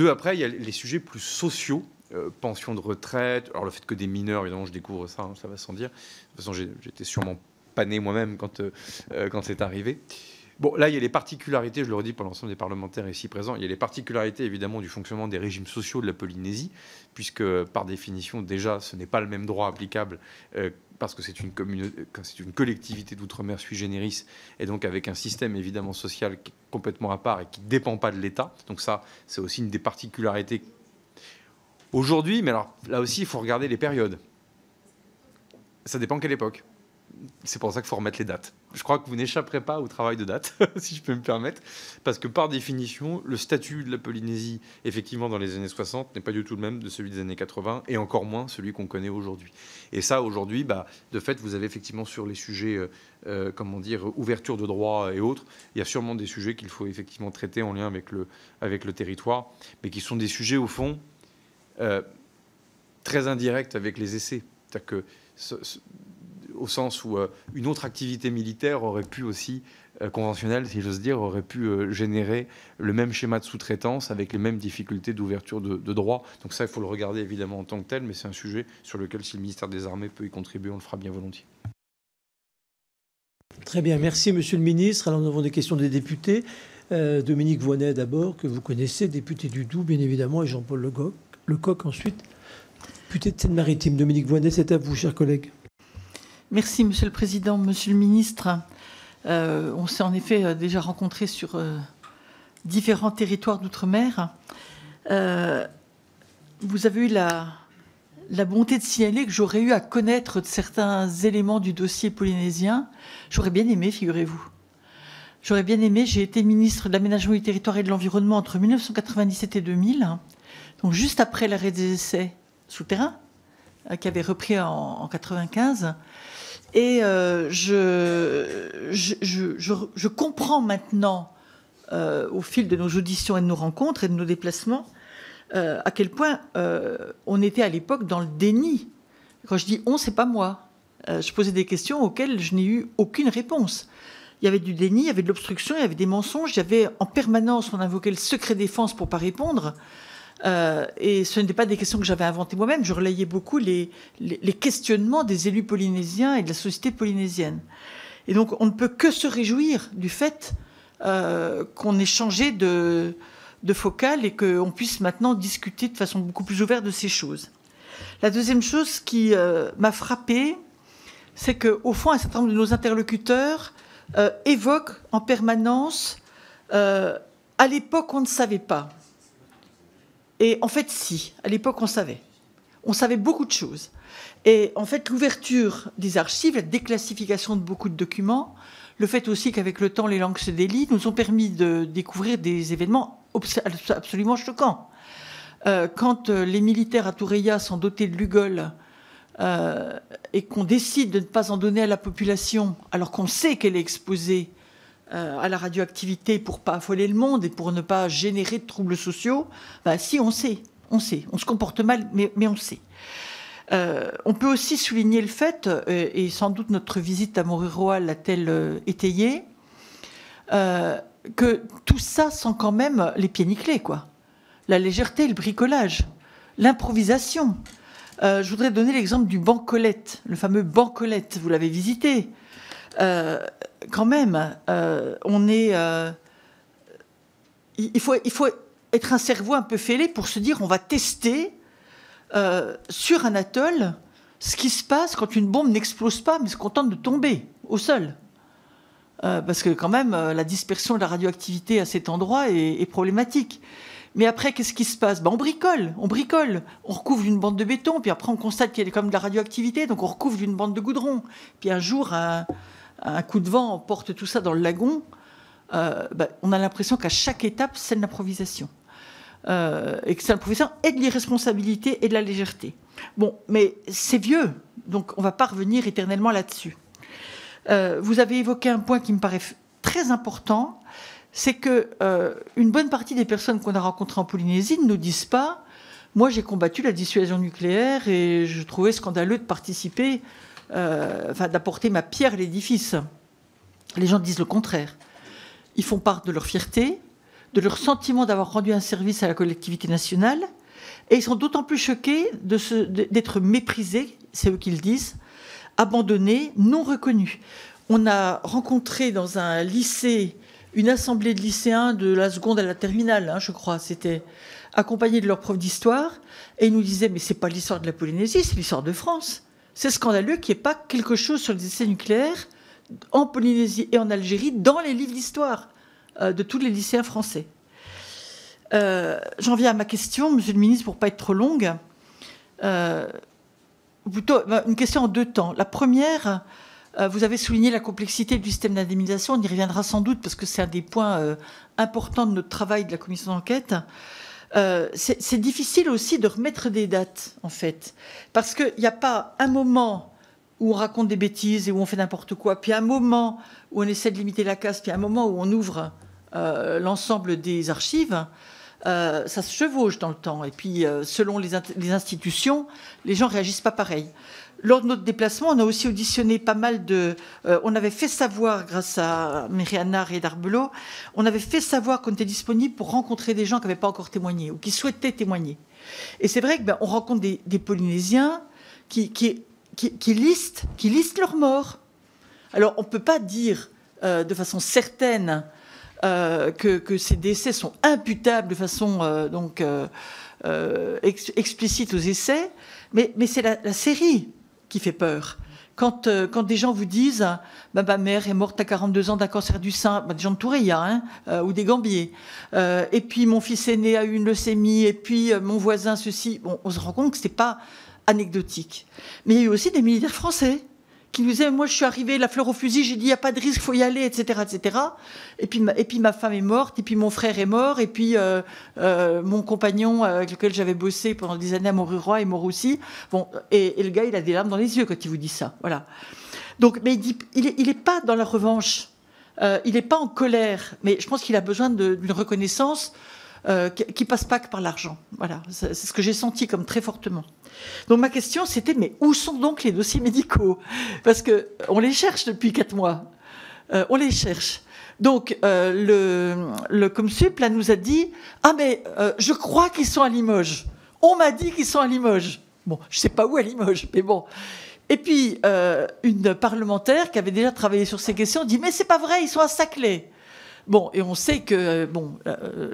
Speaker 2: Après, il y a les sujets plus sociaux. Pension de retraite, alors le fait que des mineurs, évidemment, je découvre ça, ça va sans dire. De toute façon, j'étais sûrement pas né moi-même quand c'est arrivé. Bon, là, il y a les particularités, je le redis pour l'ensemble des parlementaires ici présents, il y a les particularités, évidemment, du fonctionnement des régimes sociaux de la Polynésie, puisque, par définition, déjà, ce n'est pas le même droit applicable, parce que c'est une collectivité d'outre-mer sui generis, et donc avec un système, évidemment, social qui est complètement à part et qui ne dépend pas de l'État. Donc ça, c'est aussi une des particularités aujourd'hui, mais alors là aussi, il faut regarder les périodes. Ça dépend quelle époque. C'est pour ça qu'il faut remettre les dates. Je crois que vous n'échapperez pas au travail de date, si je peux me permettre, parce que par définition, le statut de la Polynésie, effectivement, dans les années 60, n'est pas du tout le même de celui des années 80, et encore moins celui qu'on connaît aujourd'hui. Et ça, aujourd'hui, de fait, vous avez effectivement sur les sujets, ouverture de droits et autres, il y a sûrement des sujets qu'il faut effectivement traiter en lien avec le territoire, mais qui sont des sujets, au fond, très indirects avec les essais. C'est-à-dire que au sens où une autre activité militaire aurait pu aussi, conventionnelle, si j'ose dire, aurait pu générer le même schéma de sous-traitance avec les mêmes difficultés d'ouverture de droit. Donc ça, il faut le regarder évidemment en tant que tel, mais c'est un sujet sur lequel, si le ministère des Armées peut y contribuer, on le fera bien volontiers.
Speaker 1: Très bien, merci Monsieur le Ministre. Alors nous avons des questions des députés. Dominique Voynet d'abord, que vous connaissez, député du Doubs, bien évidemment, et Jean-Paul Lecoq ensuite, député de Seine-Maritime. Dominique Voynet, c'est à vous, chers collègues.
Speaker 4: Merci, Monsieur le Président. Monsieur le Ministre, on s'est en effet déjà rencontrés sur différents territoires d'outre-mer. Vous avez eu la bonté de signaler que j'aurais eu à connaître de certains éléments du dossier polynésien. J'aurais bien aimé, figurez-vous. J'aurais bien aimé. J'ai été ministre de l'Aménagement du Territoire et de l'Environnement entre 1997 et 2000, donc juste après l'arrêt des essais souterrains, qui avait repris en 1995. Et je comprends maintenant, au fil de nos auditions et de nos rencontres et de nos déplacements, à quel point on était à l'époque dans le déni. Quand je dis « on », c'est pas moi. Je posais des questions auxquelles je n'ai eu aucune réponse. Il y avait du déni, il y avait de l'obstruction, il y avait des mensonges. Il y avait en permanence, on invoquait le secret défense pour ne pas répondre. Et ce n'étaient pas des questions que j'avais inventées moi-même. Je relayais beaucoup les questionnements des élus polynésiens et de la société polynésienne. Et donc, on ne peut que se réjouir du fait qu'on ait changé de focale et qu'on puisse maintenant discuter de façon beaucoup plus ouverte de ces choses. La deuxième chose qui m'a frappée, c'est qu'au fond, un certain nombre de nos interlocuteurs évoquent en permanence à l'époque, on ne savait pas. Et en fait, si, à l'époque, on savait. On savait beaucoup de choses. Et en fait, l'ouverture des archives, la déclassification de beaucoup de documents, le fait aussi qu'avec le temps, les langues se délient, nous ont permis de découvrir des événements absolument choquants. Quand les militaires à Toureia sont dotés de l'ugol et qu'on décide de ne pas en donner à la population, alors qu'on sait qu'elle est exposée à la radioactivité pour ne pas affoler le monde et pour ne pas générer de troubles sociaux, si, on sait. On se comporte mal, mais on sait. On peut aussi souligner le fait, et sans doute notre visite à Moruroa l'a-t-elle étayé, que tout ça sent quand même les pieds nickelés, quoi. La légèreté, le bricolage, l'improvisation. Je voudrais donner l'exemple du Banc Colette, le fameux Banc Colette, vous l'avez visité. Quand même, il faut être un cerveau un peu fêlé pour se dire on va tester sur un atoll ce qui se passe quand une bombe n'explose pas mais se contente de tomber au sol. Parce que quand même, la dispersion de la radioactivité à cet endroit est problématique. Mais après, qu'est-ce qui se passe ? On bricole. On recouvre d'une bande de béton, puis après on constate qu'il y a quand même de la radioactivité, donc on recouvre d'une bande de goudron. Puis un jour, un coup de vent porte tout ça dans le lagon. On a l'impression qu'à chaque étape, c'est de l'improvisation. excellent professeur, et de l'irresponsabilité et de la légèreté. Bon, mais c'est vieux, donc on ne va pas revenir éternellement là-dessus. Vous avez évoqué un point qui me paraît très important, c'est qu'une bonne partie des personnes qu'on a rencontrées en Polynésie ne nous disent pas « Moi, j'ai combattu la dissuasion nucléaire et je trouvais scandaleux de participer, d'apporter ma pierre à l'édifice. » Les gens disent le contraire. Ils font part de leur fierté, de leur sentiment d'avoir rendu un service à la collectivité nationale, et ils sont d'autant plus choqués d'être méprisés, c'est eux qui le disent, abandonnés, non reconnus. On a rencontré dans un lycée une assemblée de lycéens de la seconde à la terminale, je crois, c'était accompagnés de leur prof d'histoire, et ils nous disaient « Mais c'est pas l'histoire de la Polynésie, c'est l'histoire de France. C'est scandaleux qu'il n'y ait pas quelque chose sur les essais nucléaires en Polynésie et en Algérie dans les livres d'histoire de tous les lycéens français. » J'en viens à ma question, Monsieur le Ministre, pour ne pas être trop longue. Plutôt une question en deux temps. La première, vous avez souligné la complexité du système d'indemnisation. On y reviendra sans doute parce que c'est un des points importants de notre travail de la commission d'enquête. C'est difficile aussi de remettre des dates, en fait, parce qu'il n'y a pas un moment où on raconte des bêtises et où on fait n'importe quoi, puis un moment où on essaie de limiter la casse, puis un moment où on ouvre l'ensemble des archives. Ça se chevauche dans le temps. Et puis, selon les institutions, les gens ne réagissent pas pareil. Lors de notre déplacement, on a aussi auditionné pas mal de... on avait fait savoir, grâce à Myriana et Darbelot, on avait fait savoir qu'on était disponible pour rencontrer des gens qui n'avaient pas encore témoigné ou qui souhaitaient témoigner. Et c'est vrai qu'on rencontre des Polynésiens qui listent leurs morts. Alors, on ne peut pas dire de façon certaine que ces décès sont imputables de façon explicite aux essais, mais c'est la série qui fait peur. Quand des gens vous disent ma mère est morte à 42 ans d'un cancer du sein, des gens de Toureia ou des Gambiers, et puis mon fils aîné a eu une leucémie, et puis mon voisin ceci, bon, on se rend compte que ce n'est pas anecdotique. Mais il y a eu aussi des militaires français qui nous disaient, moi je suis arrivé, la fleur au fusil, j'ai dit, il n'y a pas de risque, il faut y aller, etc., etc. Et puis ma femme est morte, et puis mon frère est mort, et puis mon compagnon avec lequel j'avais bossé pendant des années à Montruroy est mort aussi. Bon, et le gars, il a des larmes dans les yeux quand il vous dit ça. Voilà. Donc, mais il n'est pas dans la revanche, il n'est pas en colère, mais je pense qu'il a besoin d'une reconnaissance qui ne passe pas que par l'argent. Voilà, c'est ce que j'ai senti comme très fortement. Donc ma question, c'était, mais où sont donc les dossiers médicaux? Parce qu'on les cherche depuis 4 mois. On les cherche. Donc le Comsup là, nous a dit, ah mais je crois qu'ils sont à Limoges. On m'a dit qu'ils sont à Limoges. Bon, je ne sais pas où à Limoges, mais bon. Et puis une parlementaire qui avait déjà travaillé sur ces questions dit, mais c'est pas vrai, ils sont à Saclay. Bon, et on sait que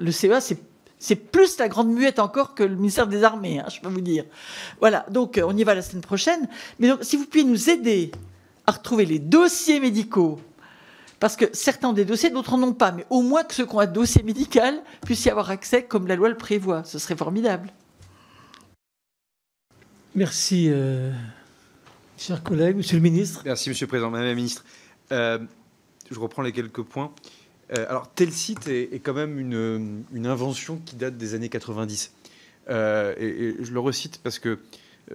Speaker 4: le CEA, c'est plus la grande muette encore que le ministère des Armées, je peux vous dire. Voilà, donc on y va la semaine prochaine. Mais donc, si vous pouvez nous aider à retrouver les dossiers médicaux, parce que certains ont des dossiers, d'autres n'en ont pas, mais au moins que ceux qui ont un dossier médical puissent y avoir accès comme la loi le prévoit. Ce serait formidable.
Speaker 1: Merci, chers collègues. Monsieur le ministre.
Speaker 2: Merci, Monsieur le Président. Madame la ministre, je reprends les quelques points. Alors, tel site est quand même une invention qui date des années 90. Et je le recite parce que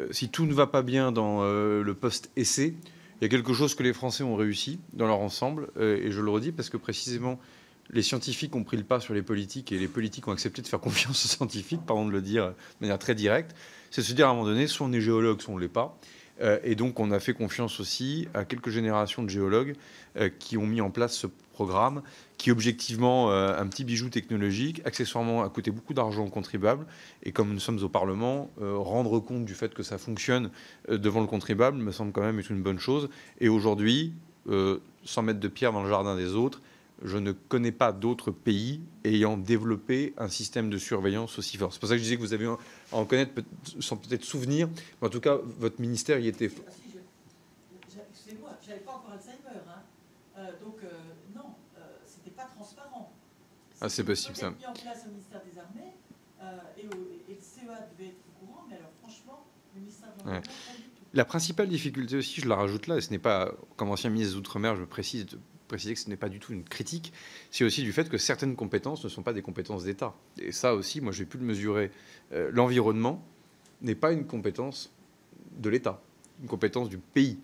Speaker 2: si tout ne va pas bien dans le post-essai, il y a quelque chose que les Français ont réussi dans leur ensemble. Et je le redis parce que précisément, les scientifiques ont pris le pas sur les politiques et les politiques ont accepté de faire confiance aux scientifiques, pardon de le dire de manière très directe. C'est se dire à un moment donné, soit on est géologue, soit on ne l'est pas. Et donc, on a fait confiance aussi à quelques générations de géologues qui ont mis en place ce programme qui, objectivement, un petit bijou technologique, accessoirement, a coûté beaucoup d'argent aux contribuables. Et comme nous sommes au Parlement, rendre compte du fait que ça fonctionne devant le contribuable me semble quand même être une bonne chose. Et aujourd'hui, sans mettre de pierre dans le jardin des autres, je ne connais pas d'autres pays ayant développé un système de surveillance aussi fort. C'est pour ça que je disais que vous avez à en connaître sans peut-être souvenir. Mais en tout cas, votre ministère y était...
Speaker 4: Excusez-moi, je n'avais pas encore Alzheimer. Donc, non, c'était pas transparent.
Speaker 2: Ah, c'est possible, ça.
Speaker 4: Mis en place au ministère des Armées et le CEA devait être au courant, mais alors franchement, le ministère de l'Environnement, pas du tout.
Speaker 2: La principale difficulté aussi, je la rajoute là, et ce n'est pas, comme ancien ministre des Outre-mer, je précise, préciser que ce n'est pas du tout une critique, c'est aussi du fait que certaines compétences ne sont pas des compétences d'État. Et ça aussi, moi, j'ai pu le mesurer. L'environnement n'est pas une compétence de l'État, une compétence du pays.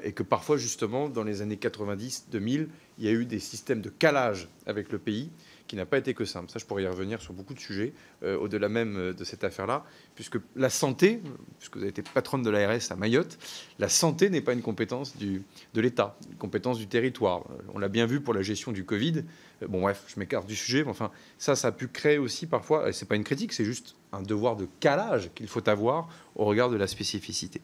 Speaker 2: Et que parfois, justement, dans les années 90-2000, il y a eu des systèmes de calage avec le pays qui n'a pas été que simple. Ça, je pourrais y revenir sur beaucoup de sujets, au-delà même de cette affaire-là, puisque la santé, puisque vous avez été patronne de l'ARS à Mayotte, la santé n'est pas une compétence de l'État, une compétence du territoire. On l'a bien vu pour la gestion du Covid. Bon, bref, je m'écarte du sujet, mais enfin, ça a pu créer aussi parfois, et c'est pas une critique, c'est juste un devoir de calage qu'il faut avoir au regard de la spécificité.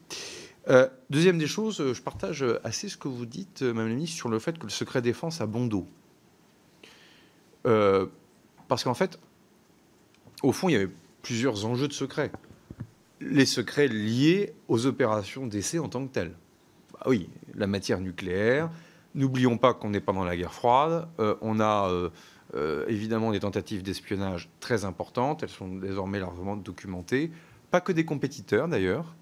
Speaker 2: Deuxième des choses, je partage assez ce que vous dites, Madame la Ministre, sur le fait que le secret défense a bon dos. Parce qu'en fait, au fond, il y avait plusieurs enjeux de secret. Les secrets liés aux opérations d'essai en tant que telles. Bah oui, la matière nucléaire. N'oublions pas qu'on n'est pas dans la guerre froide. On a évidemment des tentatives d'espionnage très importantes. Elles sont désormais largement documentées. Pas que des compétiteurs, d'ailleurs,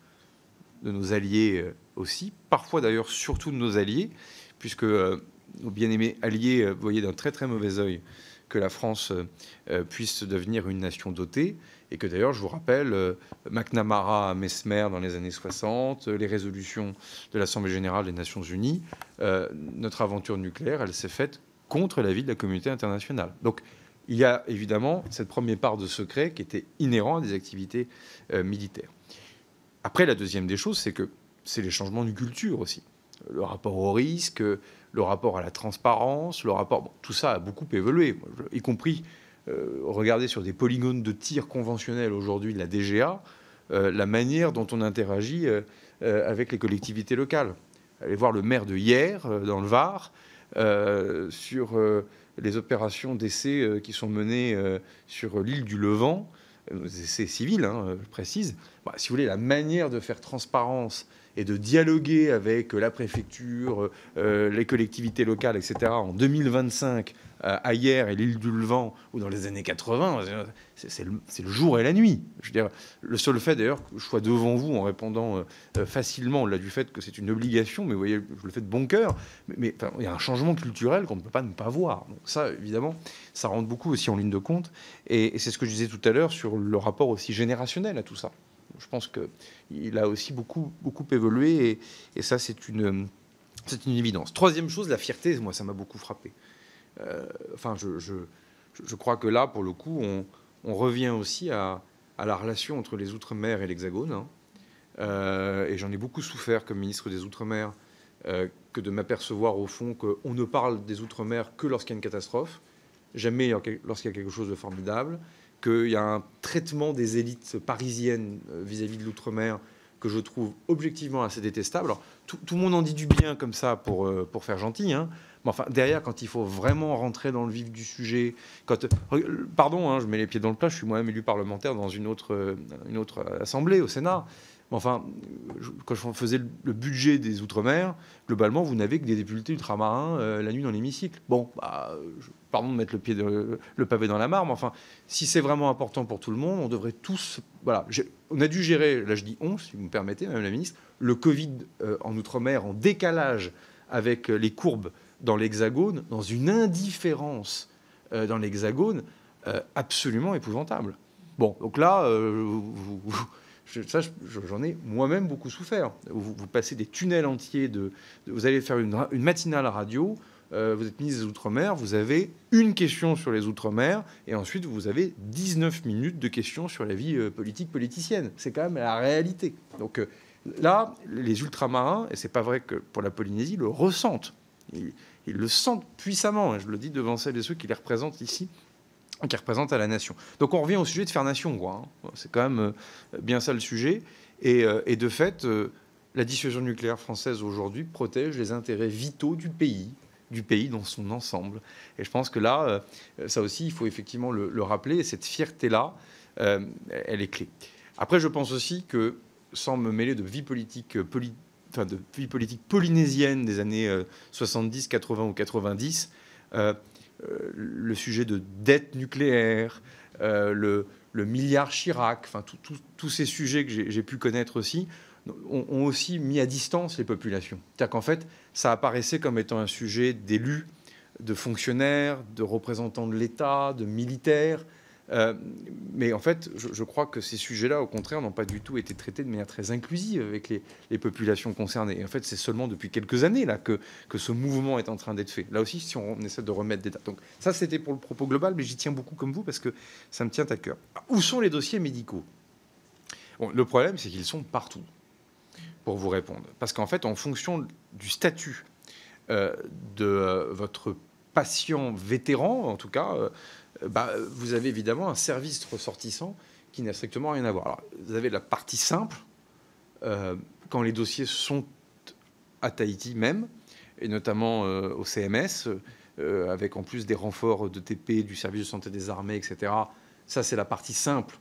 Speaker 2: de nos alliés aussi. Parfois, d'ailleurs, surtout de nos alliés, puisque nos bien-aimés alliés voyaient d'un très, très mauvais œil que la France puisse devenir une nation dotée. Et que d'ailleurs, je vous rappelle, McNamara à Mesmer dans les années 60, les résolutions de l'Assemblée générale des Nations unies, notre aventure nucléaire, elle s'est faite contre l'avis de la communauté internationale. Donc, il y a évidemment cette première part de secret qui était inhérent à des activités militaires. Après, la deuxième des choses, c'est que c'est les changements de culture aussi. Le rapport au risque, le rapport à la transparence, le rapport... Bon, tout ça a beaucoup évolué, y compris... regardez sur des polygones de tir conventionnels aujourd'hui de la DGA, la manière dont on interagit avec les collectivités locales. Allez voir le maire de Hyères, dans le Var, sur les opérations d'essai qui sont menées sur l'île du Levant, des essais civils, je précise. Bah, si vous voulez, la manière de faire transparence et de dialoguer avec la préfecture, les collectivités locales, etc., en 2025, à Hyères et l'île du Levant, ou dans les années 80, c'est le jour et la nuit. Je veux dire, le seul fait, d'ailleurs, que je sois devant vous en répondant facilement, au-delà du fait que c'est une obligation, mais vous voyez, je le fais de bon cœur, mais enfin, il y a un changement culturel qu'on ne peut pas ne pas voir. Donc ça, évidemment, ça rentre beaucoup aussi en ligne de compte. Et c'est ce que je disais tout à l'heure sur le rapport aussi générationnel à tout ça. Je pense qu'il a aussi beaucoup évolué, et ça, c'est une évidence. Troisième chose, la fierté, moi, ça m'a beaucoup frappé. Enfin, je crois que là, pour le coup, on revient aussi à la relation entre les Outre-mer et l'Hexagone. Et j'en ai beaucoup souffert comme ministre des Outre-mer, que de m'apercevoir, au fond, qu'on ne parle des Outre-mer que lorsqu'il y a une catastrophe, jamais lorsqu'il y a quelque chose de formidable, qu'il y a un traitement des élites parisiennes vis-à-vis de l'outre-mer que je trouve objectivement assez détestable. Alors, tout le monde en dit du bien comme ça pour faire gentil, hein. Mais enfin, derrière, quand il faut vraiment rentrer dans le vif du sujet, pardon, je mets les pieds dans le plat, je suis moi-même élu parlementaire dans une autre assemblée au Sénat. Mais enfin, quand je faisais le budget des Outre-mer, globalement, vous n'avez que des députés ultramarins la nuit dans l'hémicycle. Bon, pardon de mettre le pavé dans la mare, mais enfin, si c'est vraiment important pour tout le monde, on devrait tous... Voilà, on a dû gérer, là je dis on, si vous me permettez, Madame la Ministre, le Covid en Outre-mer en décalage avec les courbes dans l'Hexagone, dans une indifférence dans l'Hexagone absolument épouvantable. Bon, donc là, j'en ai moi-même beaucoup souffert. Vous passez des tunnels entiers vous allez faire une matinale radio, vous êtes ministre des Outre-mer, vous avez une question sur les Outre-mer, et ensuite vous avez 19 minutes de questions sur la vie politique politicienne. C'est quand même la réalité. Donc là, les ultramarins, et c'est pas vrai que pour la Polynésie, le ressentent. Ils le sentent puissamment. Je le dis devant celles et ceux qui les représentent ici, qui représentent à la nation. Donc on revient au sujet de faire nation, quoi. C'est quand même bien ça le sujet. Et de fait, la dissuasion nucléaire française aujourd'hui protège les intérêts vitaux du pays dans son ensemble. Et je pense que là, ça aussi, il faut effectivement le rappeler. Et cette fierté-là, elle est clé. Après, je pense aussi que, sans me mêler de vie politique polynésienne des années 70, 80 ou 90, le sujet de dette nucléaire, le milliard Chirac, enfin tous ces sujets que j'ai pu connaître aussi, ont aussi mis à distance les populations. C'est-à-dire qu'en fait, ça apparaissait comme étant un sujet d'élus, de fonctionnaires, de représentants de l'État, de militaires. Mais en fait, je crois que ces sujets-là, au contraire, n'ont pas du tout été traités de manière très inclusive avec les populations concernées. Et en fait, c'est seulement depuis quelques années là, que ce mouvement est en train d'être fait. Là aussi, si on essaie de remettre des dates. Donc ça, c'était pour le propos global, mais j'y tiens beaucoup comme vous parce que ça me tient à cœur. Où sont les dossiers médicaux? Bon, le problème, c'est qu'ils sont partout, pour vous répondre. Parce qu'en fait, en fonction du statut de votre patient vétéran, en tout cas, vous avez évidemment un service ressortissant qui n'a strictement rien à voir. Alors, vous avez la partie simple, quand les dossiers sont à Tahiti même, et notamment au CMS, avec en plus des renforts de TP, du service de santé des armées, etc. Ça, c'est la partie simple.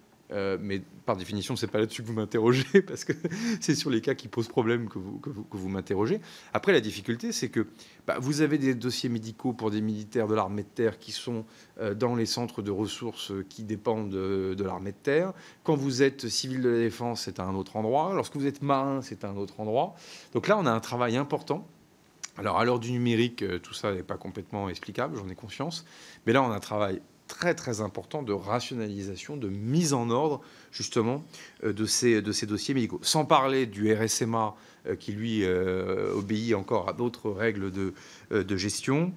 Speaker 2: Mais par définition, ce n'est pas là-dessus que vous m'interrogez, parce que c'est sur les cas qui posent problème que vous m'interrogez. Après, la difficulté, c'est que vous avez des dossiers médicaux pour des militaires de l'armée de terre qui sont dans les centres de ressources qui dépendent de l'armée de terre. Quand vous êtes civil de la défense, c'est à un autre endroit. Lorsque vous êtes marin, c'est à un autre endroit. Donc là, on a un travail important. Alors, à l'heure du numérique, tout ça n'est pas complètement explicable, j'en ai conscience. Mais là, on a un travail très très important de rationalisation, de mise en ordre justement de ces dossiers médicaux. Sans parler du RSMA qui lui obéit encore à d'autres règles de gestion.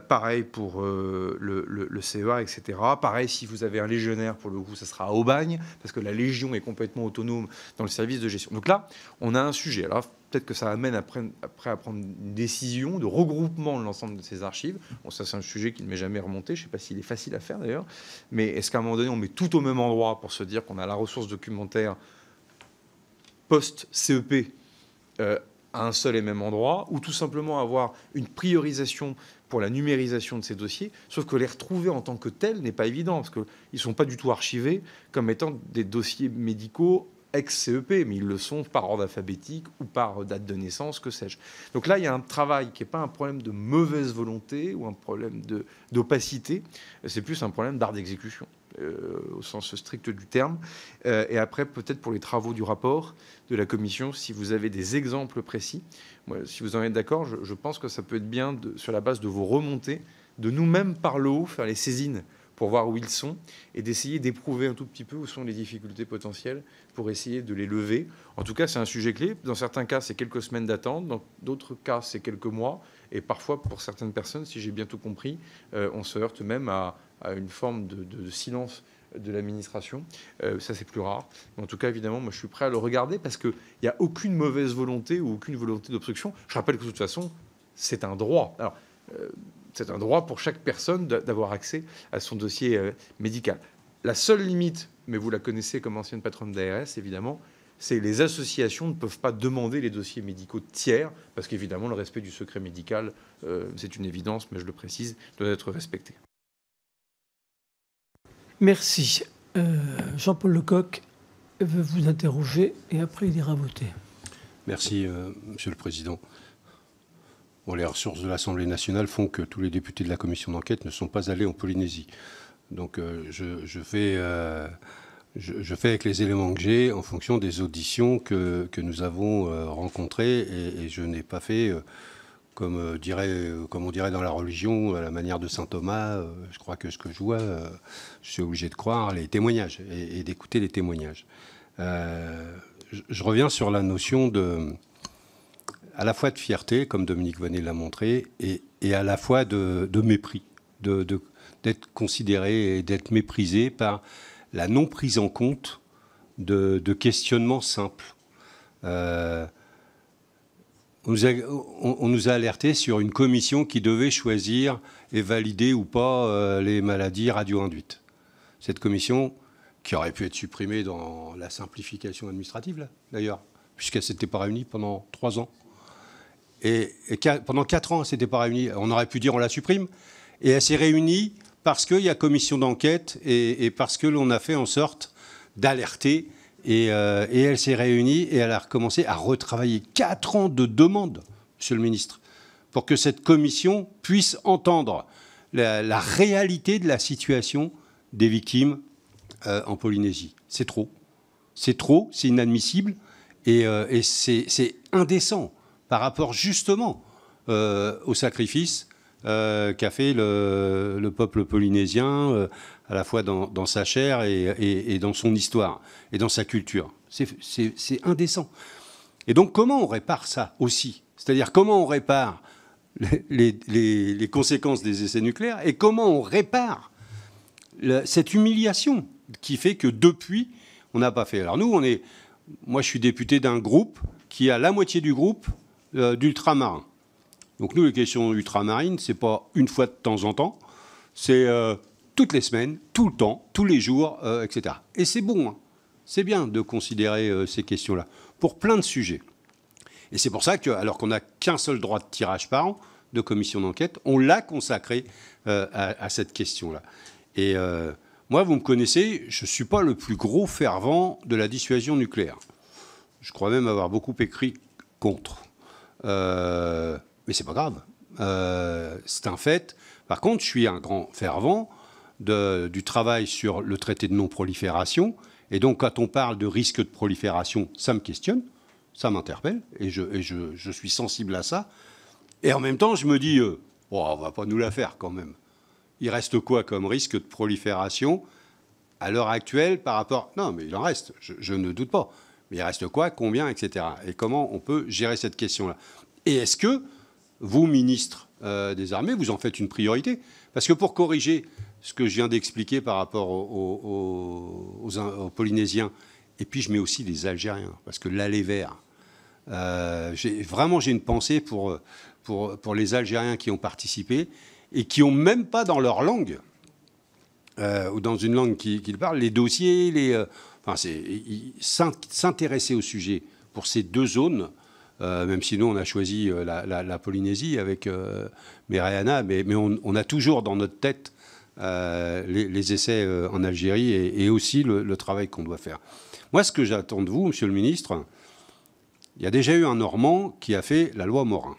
Speaker 2: Pareil pour le CEA, etc. Pareil, si vous avez un légionnaire, pour le coup, ça sera à Aubagne, parce que la Légion est complètement autonome dans le service de gestion. Donc là, on a un sujet. Alors, peut-être que ça amène après à prendre une décision de regroupement de l'ensemble de ces archives. Bon, ça, c'est un sujet qui ne m'est jamais remonté. Je ne sais pas s'il est facile à faire, d'ailleurs. Mais est-ce qu'à un moment donné, on met tout au même endroit pour se dire qu'on a la ressource documentaire post-CEP à un seul et même endroit, ou tout simplement avoir une priorisation pour la numérisation de ces dossiers, sauf que les retrouver en tant que tels n'est pas évident, parce qu'ils ne sont pas du tout archivés comme étant des dossiers médicaux ex-CEP, mais ils le sont par ordre alphabétique ou par date de naissance, que sais-je. Donc là, il y a un travail qui n'est pas un problème de mauvaise volonté ou un problème d'opacité, c'est plus un problème d'art d'exécution, au sens strict du terme. Et après, peut-être pour les travaux du rapport de la commission, si vous avez des exemples précis, moi, si vous en êtes d'accord, je pense que ça peut être bien, sur la base de vos remontées, de nous-mêmes par le haut faire les saisines pour voir où ils sont et d'essayer d'éprouver un tout petit peu où sont les difficultés potentielles pour essayer de les lever. En tout cas, c'est un sujet clé. Dans certains cas, c'est quelques semaines d'attente. Dans d'autres cas, c'est quelques mois. Et parfois, pour certaines personnes, si j'ai bien tout compris, on se heurte même à une forme de silence de l'administration. Ça, c'est plus rare. Mais en tout cas, évidemment, moi, je suis prêt à le regarder parce qu'il n'y a aucune mauvaise volonté ou aucune volonté d'obstruction. Je rappelle que, de toute façon, c'est un droit. Alors, c'est un droit pour chaque personne d'avoir accès à son dossier médical. La seule limite, mais vous la connaissez comme ancienne patronne d'ARS, évidemment, c'est les associations ne peuvent pas demander les dossiers médicaux de tiers, parce qu'évidemment, le respect du secret médical, c'est une évidence, mais je le précise, doit être respecté.
Speaker 1: Merci. Jean-Paul Lecoq veut vous interroger et après il ira voter.
Speaker 5: Merci, Monsieur le Président. Bon, les ressources de l'Assemblée nationale font que tous les députés de la commission d'enquête ne sont pas allés en Polynésie. Donc je fais avec les éléments que j'ai en fonction des auditions que nous avons rencontrées et je n'ai pas fait, comme on dirait dans la religion, à la manière de saint Thomas. Je crois que ce que je vois, je suis obligé de croire les témoignages et d'écouter les témoignages. Je reviens sur la notion à la fois de fierté, comme Dominique Voynet l'a montré, et à la fois de mépris, d'être considéré et d'être méprisé par la non prise en compte de questionnements simples. On nous a alertés sur une commission qui devait choisir et valider ou pas les maladies radio-induites. Cette commission, qui aurait pu être supprimée dans la simplification administrative, d'ailleurs, puisqu'elle ne s'était pas réunie pendant 3 ans. Et pendant 4 ans, elle ne s'était pas réunie. On aurait pu dire on la supprime. Et elle s'est réunie parce qu'il y a commission d'enquête et parce que l'on a fait en sorte d'alerter. Et elle s'est réunie et elle a recommencé à retravailler 4 ans de demande, Monsieur le Ministre, pour que cette commission puisse entendre la réalité de la situation des victimes en Polynésie. C'est trop. C'est trop, c'est inadmissible et c'est indécent par rapport justement au sacrifice qu'a fait le peuple polynésien, à la fois dans sa chair et dans son histoire, et dans sa culture. C'est indécent. Et donc, comment on répare ça aussi? C'est-à-dire, comment on répare les conséquences des essais nucléaires, et comment on répare cette humiliation qui fait que depuis, on n'a pas fait. Alors nous, moi je suis député d'un groupe qui a la moitié du groupe d'ultramarins. Donc nous, les questions ultramarines, c'est pas une fois de temps en temps, c'est toutes les semaines, tout le temps, tous les jours, etc. Et c'est bon, hein. C'est bien de considérer ces questions-là, pour plein de sujets. Et c'est pour ça que, alors qu'on n'a qu'un seul droit de tirage par an de commission d'enquête, on l'a consacré à cette question-là. Et moi, vous me connaissez, je ne suis pas le plus gros fervent de la dissuasion nucléaire. Je crois même avoir beaucoup écrit contre. Mais c'est pas grave. C'est un fait. Par contre, je suis un grand fervent du travail sur le traité de non-prolifération. Et donc, quand on parle de risque de prolifération, ça me questionne, ça m'interpelle, et je suis sensible à ça. Et en même temps, je me dis, on ne va pas nous la faire quand même. Il reste quoi comme risque de prolifération à l'heure actuelle par rapport... Non, mais il en reste, je ne doute pas. Mais il reste quoi, combien, etc. Et comment on peut gérer cette question-là? Et est-ce que vous, ministre des Armées, vous en faites une priorité? Parce que pour corriger ce que je viens d'expliquer par rapport aux Polynésiens, et puis je mets aussi les Algériens, parce que l'aller vert, j'ai une pensée pour les Algériens qui ont participé et qui n'ont même pas dans leur langue, ou dans une langue qu'ils parlent, les dossiers, s'intéresser au sujet pour ces deux zones, même si nous on a choisi la Polynésie avec Meriana, mais on a toujours dans notre tête les essais en Algérie et aussi le travail qu'on doit faire. Moi, ce que j'attends de vous, monsieur le ministre, il y a déjà eu un Normand qui a fait la loi Morin.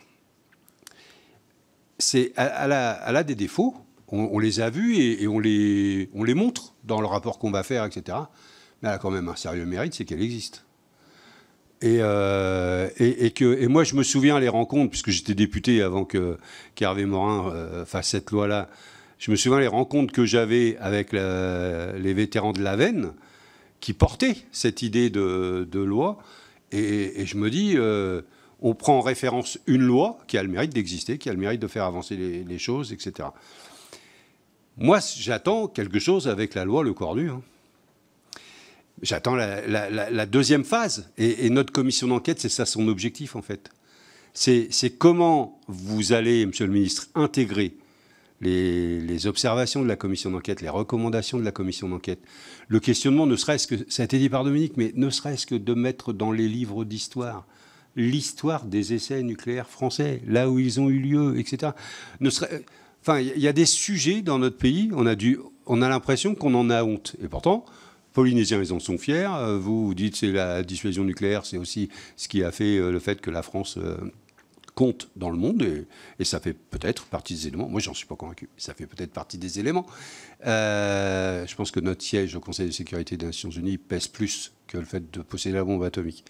Speaker 5: Elle a des défauts, on les a vus et on les montre dans le rapport qu'on va faire, etc. Mais elle a quand même un sérieux mérite, c'est qu'elle existe. Et moi, je me souviens les rencontres, puisque j'étais député avant qu'Hervé Morin fasse cette loi-là, je me souviens les rencontres que j'avais avec les vétérans de l'Aven qui portaient cette idée de loi. Et je me dis, on prend en référence une loi qui a le mérite d'exister, qui a le mérite de faire avancer les choses, etc. Moi, j'attends quelque chose avec la loi Le Cornu. Hein. J'attends la deuxième phase. Et notre commission d'enquête, c'est ça son objectif, en fait. C'est comment vous allez, monsieur le ministre, intégrer les observations de la commission d'enquête, les recommandations de la commission d'enquête, le questionnement, ne serait-ce que, ça a été dit par Dominique, mais ne serait-ce que de mettre dans les livres d'histoire l'histoire des essais nucléaires français, là où ils ont eu lieu, etc. Enfin, il y a des sujets dans notre pays, on a l'impression qu'on en a honte. Et pourtant, Polynésiens, ils en sont fiers. Vous dites que c'est la dissuasion nucléaire, c'est aussi ce qui a fait le fait que la France compte dans le monde, et ça fait peut-être partie des éléments. Moi, j'en suis pas convaincu. Ça fait peut-être partie des éléments. Je pense que notre siège au Conseil de sécurité des Nations Unies pèse plus que le fait de posséder la bombe atomique.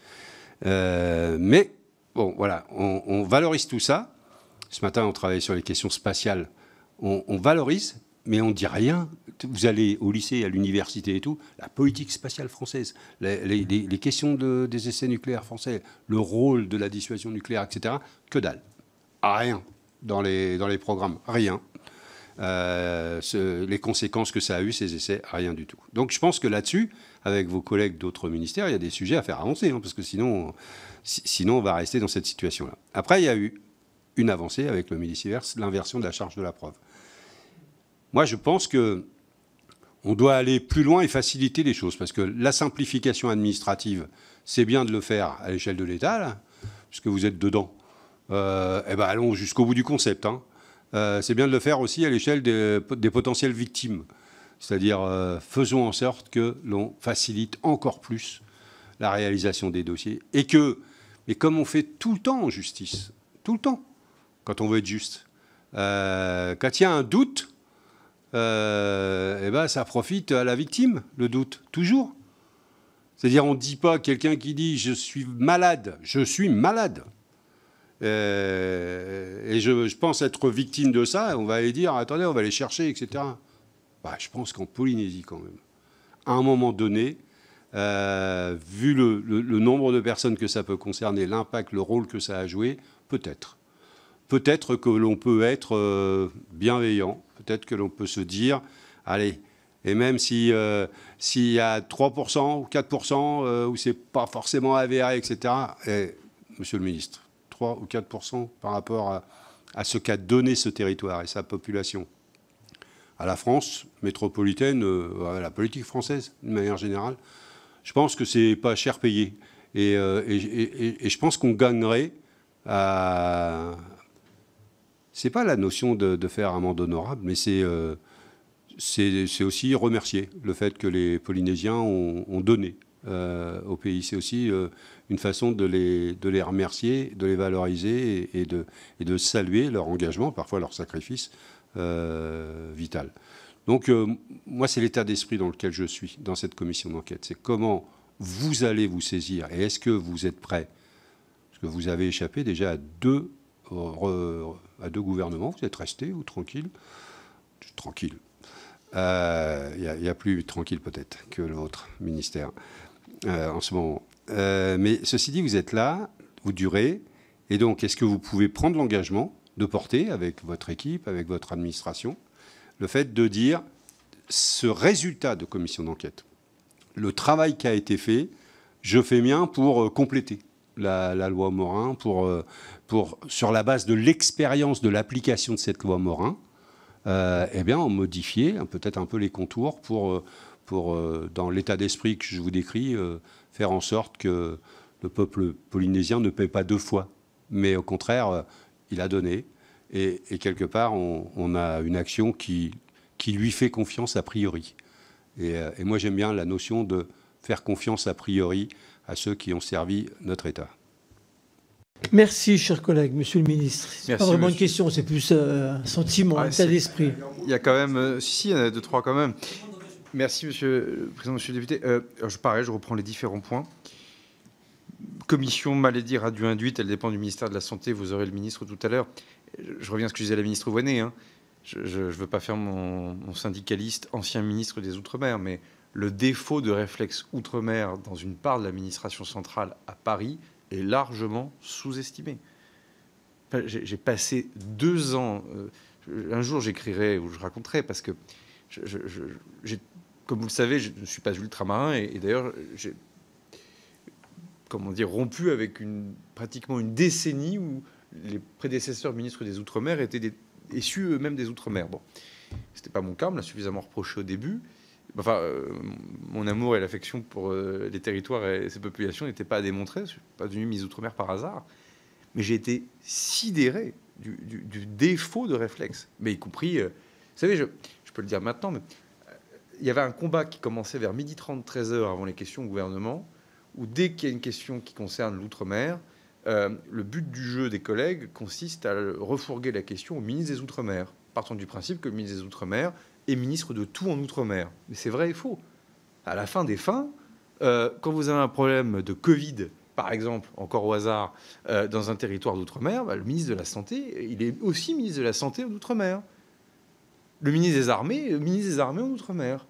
Speaker 5: Mais bon, voilà, on valorise tout ça. Ce matin, on travaillait sur les questions spatiales. On valorise, mais on ne dit rien. Vous allez au lycée, à l'université et tout, la politique spatiale française, les questions des essais nucléaires français, le rôle de la dissuasion nucléaire, etc., que dalle. Rien dans les programmes, rien. Les conséquences que ça a eu, ces essais, rien du tout. Donc je pense que là-dessus, avec vos collègues d'autres ministères, il y a des sujets à faire avancer, hein, parce que sinon on va rester dans cette situation-là. Après, il y a eu une avancée avec le Miliciverse, l'inversion de la charge de la preuve. Moi, je pense qu'on doit aller plus loin et faciliter les choses, parce que la simplification administrative, c'est bien de le faire à l'échelle de l'État, là, puisque vous êtes dedans. Allons jusqu'au bout du concept. Hein. C'est bien de le faire aussi à l'échelle des potentielles victimes. C'est-à-dire, faisons en sorte que l'on facilite encore plus la réalisation des dossiers. Mais comme on fait tout le temps en justice, tout le temps, quand on veut être juste, quand il y a un doute, ça profite à la victime, le doute, toujours. C'est-à-dire, on ne dit pas quelqu'un qui dit « je suis malade ». Et je pense être victime de ça. On va aller dire, attendez, on va les chercher, etc. Bah, je pense qu'en Polynésie, quand même, à un moment donné, vu le nombre de personnes que ça peut concerner, l'impact, le rôle que ça a joué, peut-être que l'on peut être bienveillant, peut-être que l'on peut se dire, allez, et même s'il y a 3% ou 4% où c'est pas forcément avéré, etc., monsieur le ministre, 3 ou 4% par rapport à ce qu'a donné ce territoire et sa population à la France métropolitaine, à la politique française, de manière générale, je pense que c'est pas cher payé. Et je pense qu'on gagnerait à... C'est pas la notion de faire amende honorable, mais c'est aussi remercier le fait que les Polynésiens ont donné au pays. C'est aussi une façon de les remercier, de les valoriser et de saluer leur engagement, parfois leur sacrifice vital. Donc moi, c'est l'état d'esprit dans lequel je suis dans cette commission d'enquête. C'est comment vous allez vous saisir et est-ce que vous êtes prêts? Parce que vous avez échappé déjà à deux gouvernements. Vous êtes resté ou tranquille? Tranquille. Il y a plus tranquille peut-être que l'autre ministère en ce moment. Mais ceci dit, vous êtes là, vous durez. Et donc, est-ce que vous pouvez prendre l'engagement de porter avec votre équipe, avec votre administration, le fait de dire ce résultat de commission d'enquête, le travail qui a été fait, je fais mien pour compléter la loi Morin, sur la base de l'expérience de l'application de cette loi Morin, eh bien, en modifier peut-être un peu les contours pour dans l'état d'esprit que je vous décris, faire en sorte que le peuple polynésien ne paie pas deux fois, mais au contraire, il a donné. Et quelque part, on a une action qui lui fait confiance a priori. Et moi, j'aime bien la notion de faire confiance a priori à ceux qui ont servi notre État.
Speaker 1: Merci, chers collègues. Monsieur le ministre, ce n'est pas vraiment une question, c'est plus un sentiment, un état d'esprit.
Speaker 2: Il y a quand même... si, il y en a deux, trois quand même. Merci, monsieur le président, monsieur le député. Pareil, je reprends les différents points. Commission maladie radio-induite, elle dépend du ministère de la Santé. Vous aurez le ministre tout à l'heure. Je reviens à ce que disait la ministre Voynet. Je ne veux pas faire mon syndicaliste, ancien ministre des Outre-mer, mais le défaut de réflexe Outre-mer dans une part de l'administration centrale à Paris est largement sous-estimé. J'ai passé 2 ans... un jour, j'écrirai ou je raconterai, parce que, comme vous le savez, je ne suis pas ultramarin, et d'ailleurs, j'ai rompu avec pratiquement une décennie où les prédécesseurs ministres des Outre-mer étaient issus eux-mêmes des Outre-mer. Bon, ce n'était pas mon cas, on me l'a suffisamment reproché au début. Enfin, mon amour et l'affection pour les territoires et ces populations n'étaient pas à démontrer. Je ne suis pas devenu mis Outre-mer par hasard. Mais j'ai été sidéré du défaut de réflexe. Mais y compris, vous savez, je peux le dire maintenant, mais il y avait un combat qui commençait vers 12h30, 13h avant les questions au gouvernement, où dès qu'il y a une question qui concerne l'Outre-mer, le but du jeu des collègues consiste à refourguer la question au ministre des Outre-mer, partant du principe que le ministre des Outre-mer est ministre de tout en Outre-mer. Mais c'est vrai et faux. À la fin des fins, quand vous avez un problème de Covid, par exemple, encore au hasard, dans un territoire d'Outre-mer, le ministre de la Santé, il est aussi ministre de la Santé en Outre-mer. Le ministre des Armées en Outre-mer.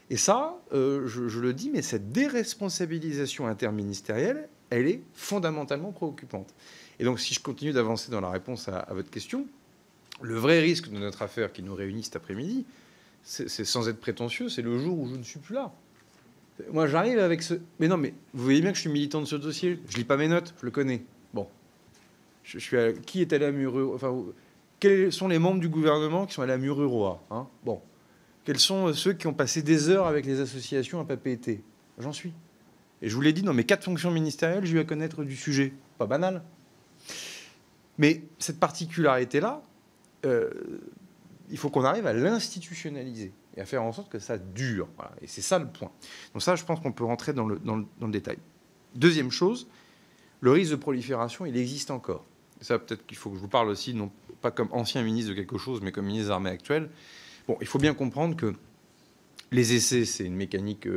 Speaker 2: Et ça, je le dis, mais cette déresponsabilisation interministérielle, elle est fondamentalement préoccupante. Et donc, si je continue d'avancer dans la réponse à votre question, le vrai risque de notre affaire qui nous réunit cet après-midi, c'est sans être prétentieux, c'est le jour où je ne suis plus là. Moi, j'arrive avec ce... Mais non, mais vous voyez bien que je suis militant de ce dossier. Je lis pas mes notes, je le connais. Bon. Je suis Qui est allé à Mururoa? Enfin, quels sont les membres du gouvernement qui sont allés à Mururoa, hein? Bon. Quels sont ceux qui ont passé des heures avec les associations à Papeete? J'en suis. Et je vous l'ai dit, dans mes 4 fonctions ministérielles, j'ai eu à connaître du sujet. Pas banal. Mais cette particularité-là, il faut qu'on arrive à l'institutionnaliser et à faire en sorte que ça dure. Voilà. Et c'est ça le point. Donc ça, je pense qu'on peut rentrer dans le détail. Deuxième chose, le risque de prolifération, il existe encore. Et ça, peut-être qu'il faut que je vous parle aussi, non pas comme ancien ministre de quelque chose, mais comme ministre des Armées actuel. Bon, il faut bien comprendre que les essais, c'est une mécanique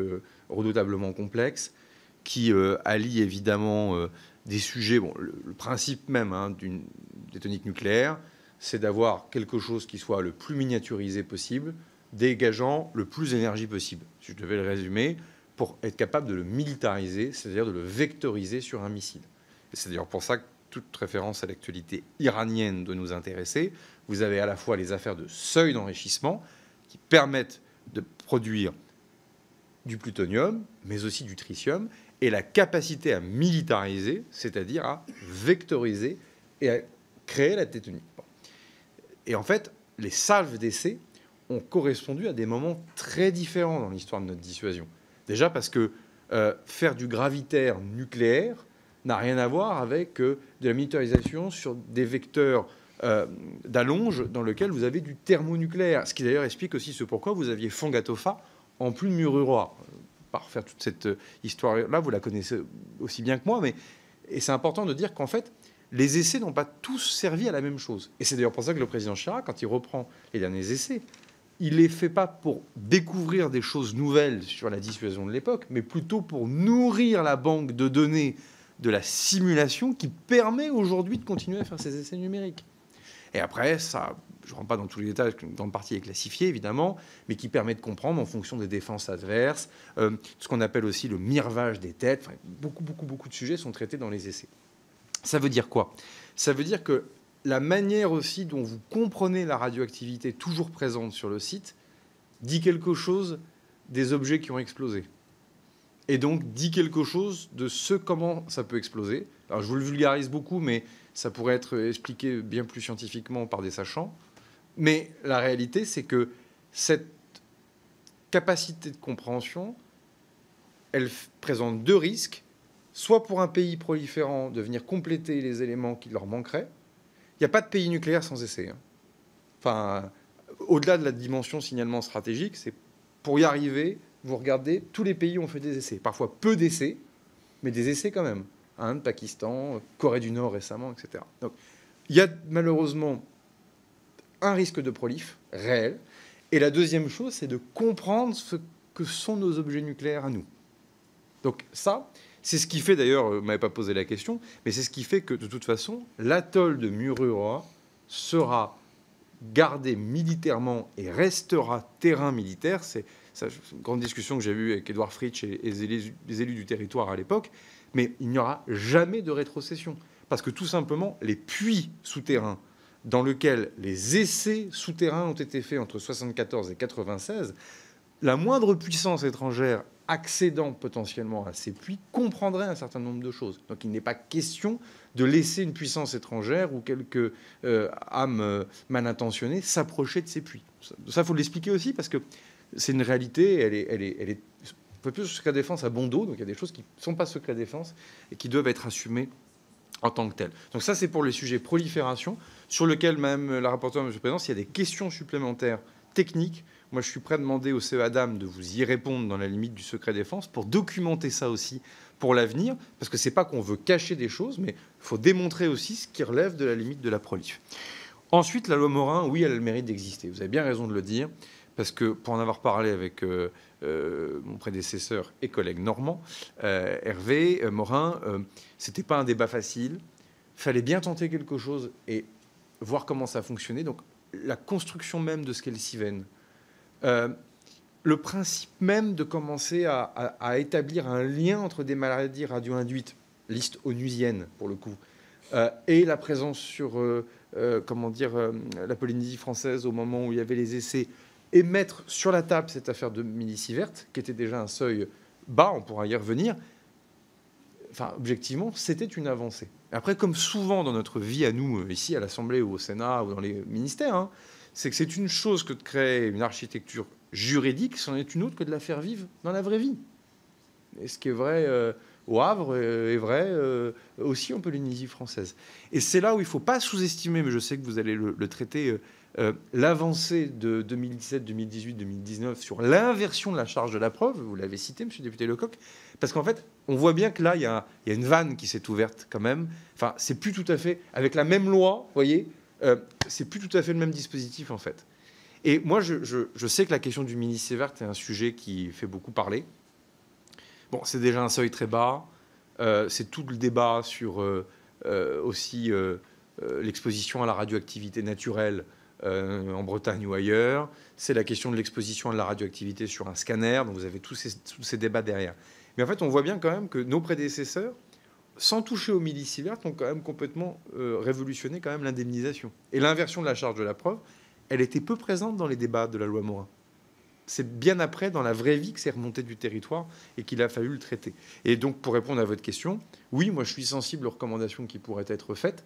Speaker 2: redoutablement complexe qui allie évidemment des sujets. Bon, le principe même d'une détonique nucléaire, c'est d'avoir quelque chose qui soit le plus miniaturisé possible, dégageant le plus d'énergie possible, si je devais le résumer, pour être capable de le militariser, c'est-à-dire de le vectoriser sur un missile. Et c'est d'ailleurs pour ça que toute référence à l'actualité iranienne doit nous intéresser. Vous avez à la fois les affaires de seuil d'enrichissement qui permettent de produire du plutonium, mais aussi du tritium, et la capacité à militariser, c'est-à-dire à vectoriser et à créer la détonique. Et en fait, les salves d'essai ont correspondu à des moments très différents dans l'histoire de notre dissuasion. Déjà parce que faire du gravitaire nucléaire n'a rien à voir avec de la militarisation sur des vecteurs d'allonge dans lequel vous avez du thermonucléaire. Ce qui d'ailleurs explique aussi ce pourquoi vous aviez Fongatofa en plus de Mururoa. Par faire toute cette histoire-là, vous la connaissez aussi bien que moi, et c'est important de dire qu'en fait, les essais n'ont pas tous servi à la même chose. Et c'est d'ailleurs pour ça que le président Chirac, quand il reprend les derniers essais, il ne les fait pas pour découvrir des choses nouvelles sur la dissuasion de l'époque, mais plutôt pour nourrir la banque de données de la simulation qui permet aujourd'hui de continuer à faire ces essais numériques. Et après, ça, je ne rentre pas dans tous les détails, une grande partie est classifiée, évidemment, mais qui permet de comprendre en fonction des défenses adverses, ce qu'on appelle aussi le mirvage des têtes. Enfin, beaucoup de sujets sont traités dans les essais. Ça veut dire quoi? Ça veut dire que la manière aussi dont vous comprenez la radioactivité toujours présente sur le site dit quelque chose des objets qui ont explosé. Et donc dit quelque chose de comment ça peut exploser. Alors je vous le vulgarise beaucoup, mais ça pourrait être expliqué bien plus scientifiquement par des sachants. Mais la réalité, c'est que cette capacité de compréhension, elle présente deux risques. Soit pour un pays proliférant de venir compléter les éléments qui leur manqueraient. Il n'y a pas de pays nucléaire sans essai. Enfin, au-delà de la dimension signalement stratégique, c'est pour y arriver, vous regardez, tous les pays ont fait des essais. Parfois peu d'essais, mais des essais quand même. Inde, Pakistan, Corée du Nord récemment, etc. Donc, il y a malheureusement un risque de prolif réel. Et la deuxième chose, c'est de comprendre ce que sont nos objets nucléaires à nous. Donc ça, c'est ce qui fait, d'ailleurs, vous ne m'avez pas posé la question, mais c'est ce qui fait que, de toute façon, l'atoll de Mururoa sera gardé militairement et restera terrain militaire. C'est une grande discussion que j'ai eue avec Edouard Fritsch et les élus du territoire à l'époque, mais il n'y aura jamais de rétrocession. Parce que, tout simplement, les puits souterrains dans lesquels les essais souterrains ont été faits entre 1974 et 1996, la moindre puissance étrangère accédant potentiellement à ces puits comprendrait un certain nombre de choses. Donc il n'est pas question de laisser une puissance étrangère ou quelques âmes mal intentionnées s'approcher de ces puits. Ça, il faut l'expliquer aussi parce que c'est une réalité, elle est un peu plus secret défense à bon dos, donc il y a des choses qui ne sont pas secret défense et qui doivent être assumées en tant que telles. Donc ça, c'est pour les sujets prolifération, sur lequel même la rapporteure, M. le Président, s'il y a des questions supplémentaires techniques, moi, je suis prêt à demander au CEADAM de vous y répondre dans la limite du secret défense pour documenter ça aussi pour l'avenir, parce que c'est pas qu'on veut cacher des choses, mais il faut démontrer aussi ce qui relève de la limite de la prolif. Ensuite, la loi Morin, oui, elle a le mérite d'exister. Vous avez bien raison de le dire, parce que pour en avoir parlé avec mon prédécesseur et collègue normand, Hervé Morin, c'était pas un débat facile. Fallait bien tenter quelque chose et voir comment ça fonctionnait. Donc, la construction même de ce qu'est le CIVEN, le principe même de commencer à établir un lien entre des maladies radio-induites, liste onusienne pour le coup, et la présence sur la Polynésie française au moment où il y avait les essais, et mettre sur la table cette affaire de Milicievert, qui était déjà un seuil bas, on pourra y revenir. Enfin, objectivement, c'était une avancée. Après, comme souvent dans notre vie à nous, ici à l'Assemblée ou au Sénat ou dans les ministères, c'est que c'est une chose que de créer une architecture juridique, c'en est une autre que de la faire vivre dans la vraie vie. Et ce qui est vrai au Havre est vrai aussi en Polynésie française. Et c'est là où il ne faut pas sous-estimer, mais je sais que vous allez le traiter, l'avancée de 2017, 2018, 2019 sur l'inversion de la charge de la preuve. Vous l'avez cité, monsieur le député Lecoq, parce qu'en fait, on voit bien que là, il y a une vanne qui s'est ouverte quand même. Enfin, c'est plus tout à fait avec la même loi, vous voyez. C'est plus tout à fait le même dispositif, en fait. Et moi, je sais que la question du Milicievert est un sujet qui fait beaucoup parler. Bon, c'est déjà un seuil très bas. c'est tout le débat sur aussi l'exposition à la radioactivité naturelle en Bretagne ou ailleurs. C'est la question de l'exposition à la radioactivité sur un scanner. Donc vous avez tous ces débats derrière. Mais en fait, on voit bien quand même que nos prédécesseurs, sans toucher aux millisieverts, ont quand même complètement révolutionné quand même l'indemnisation. Et l'inversion de la charge de la preuve, elle était peu présente dans les débats de la loi Morin. C'est bien après, dans la vraie vie, que c'est remonté du territoire et qu'il a fallu le traiter. Et donc, pour répondre à votre question, oui, moi, je suis sensible aux recommandations qui pourraient être faites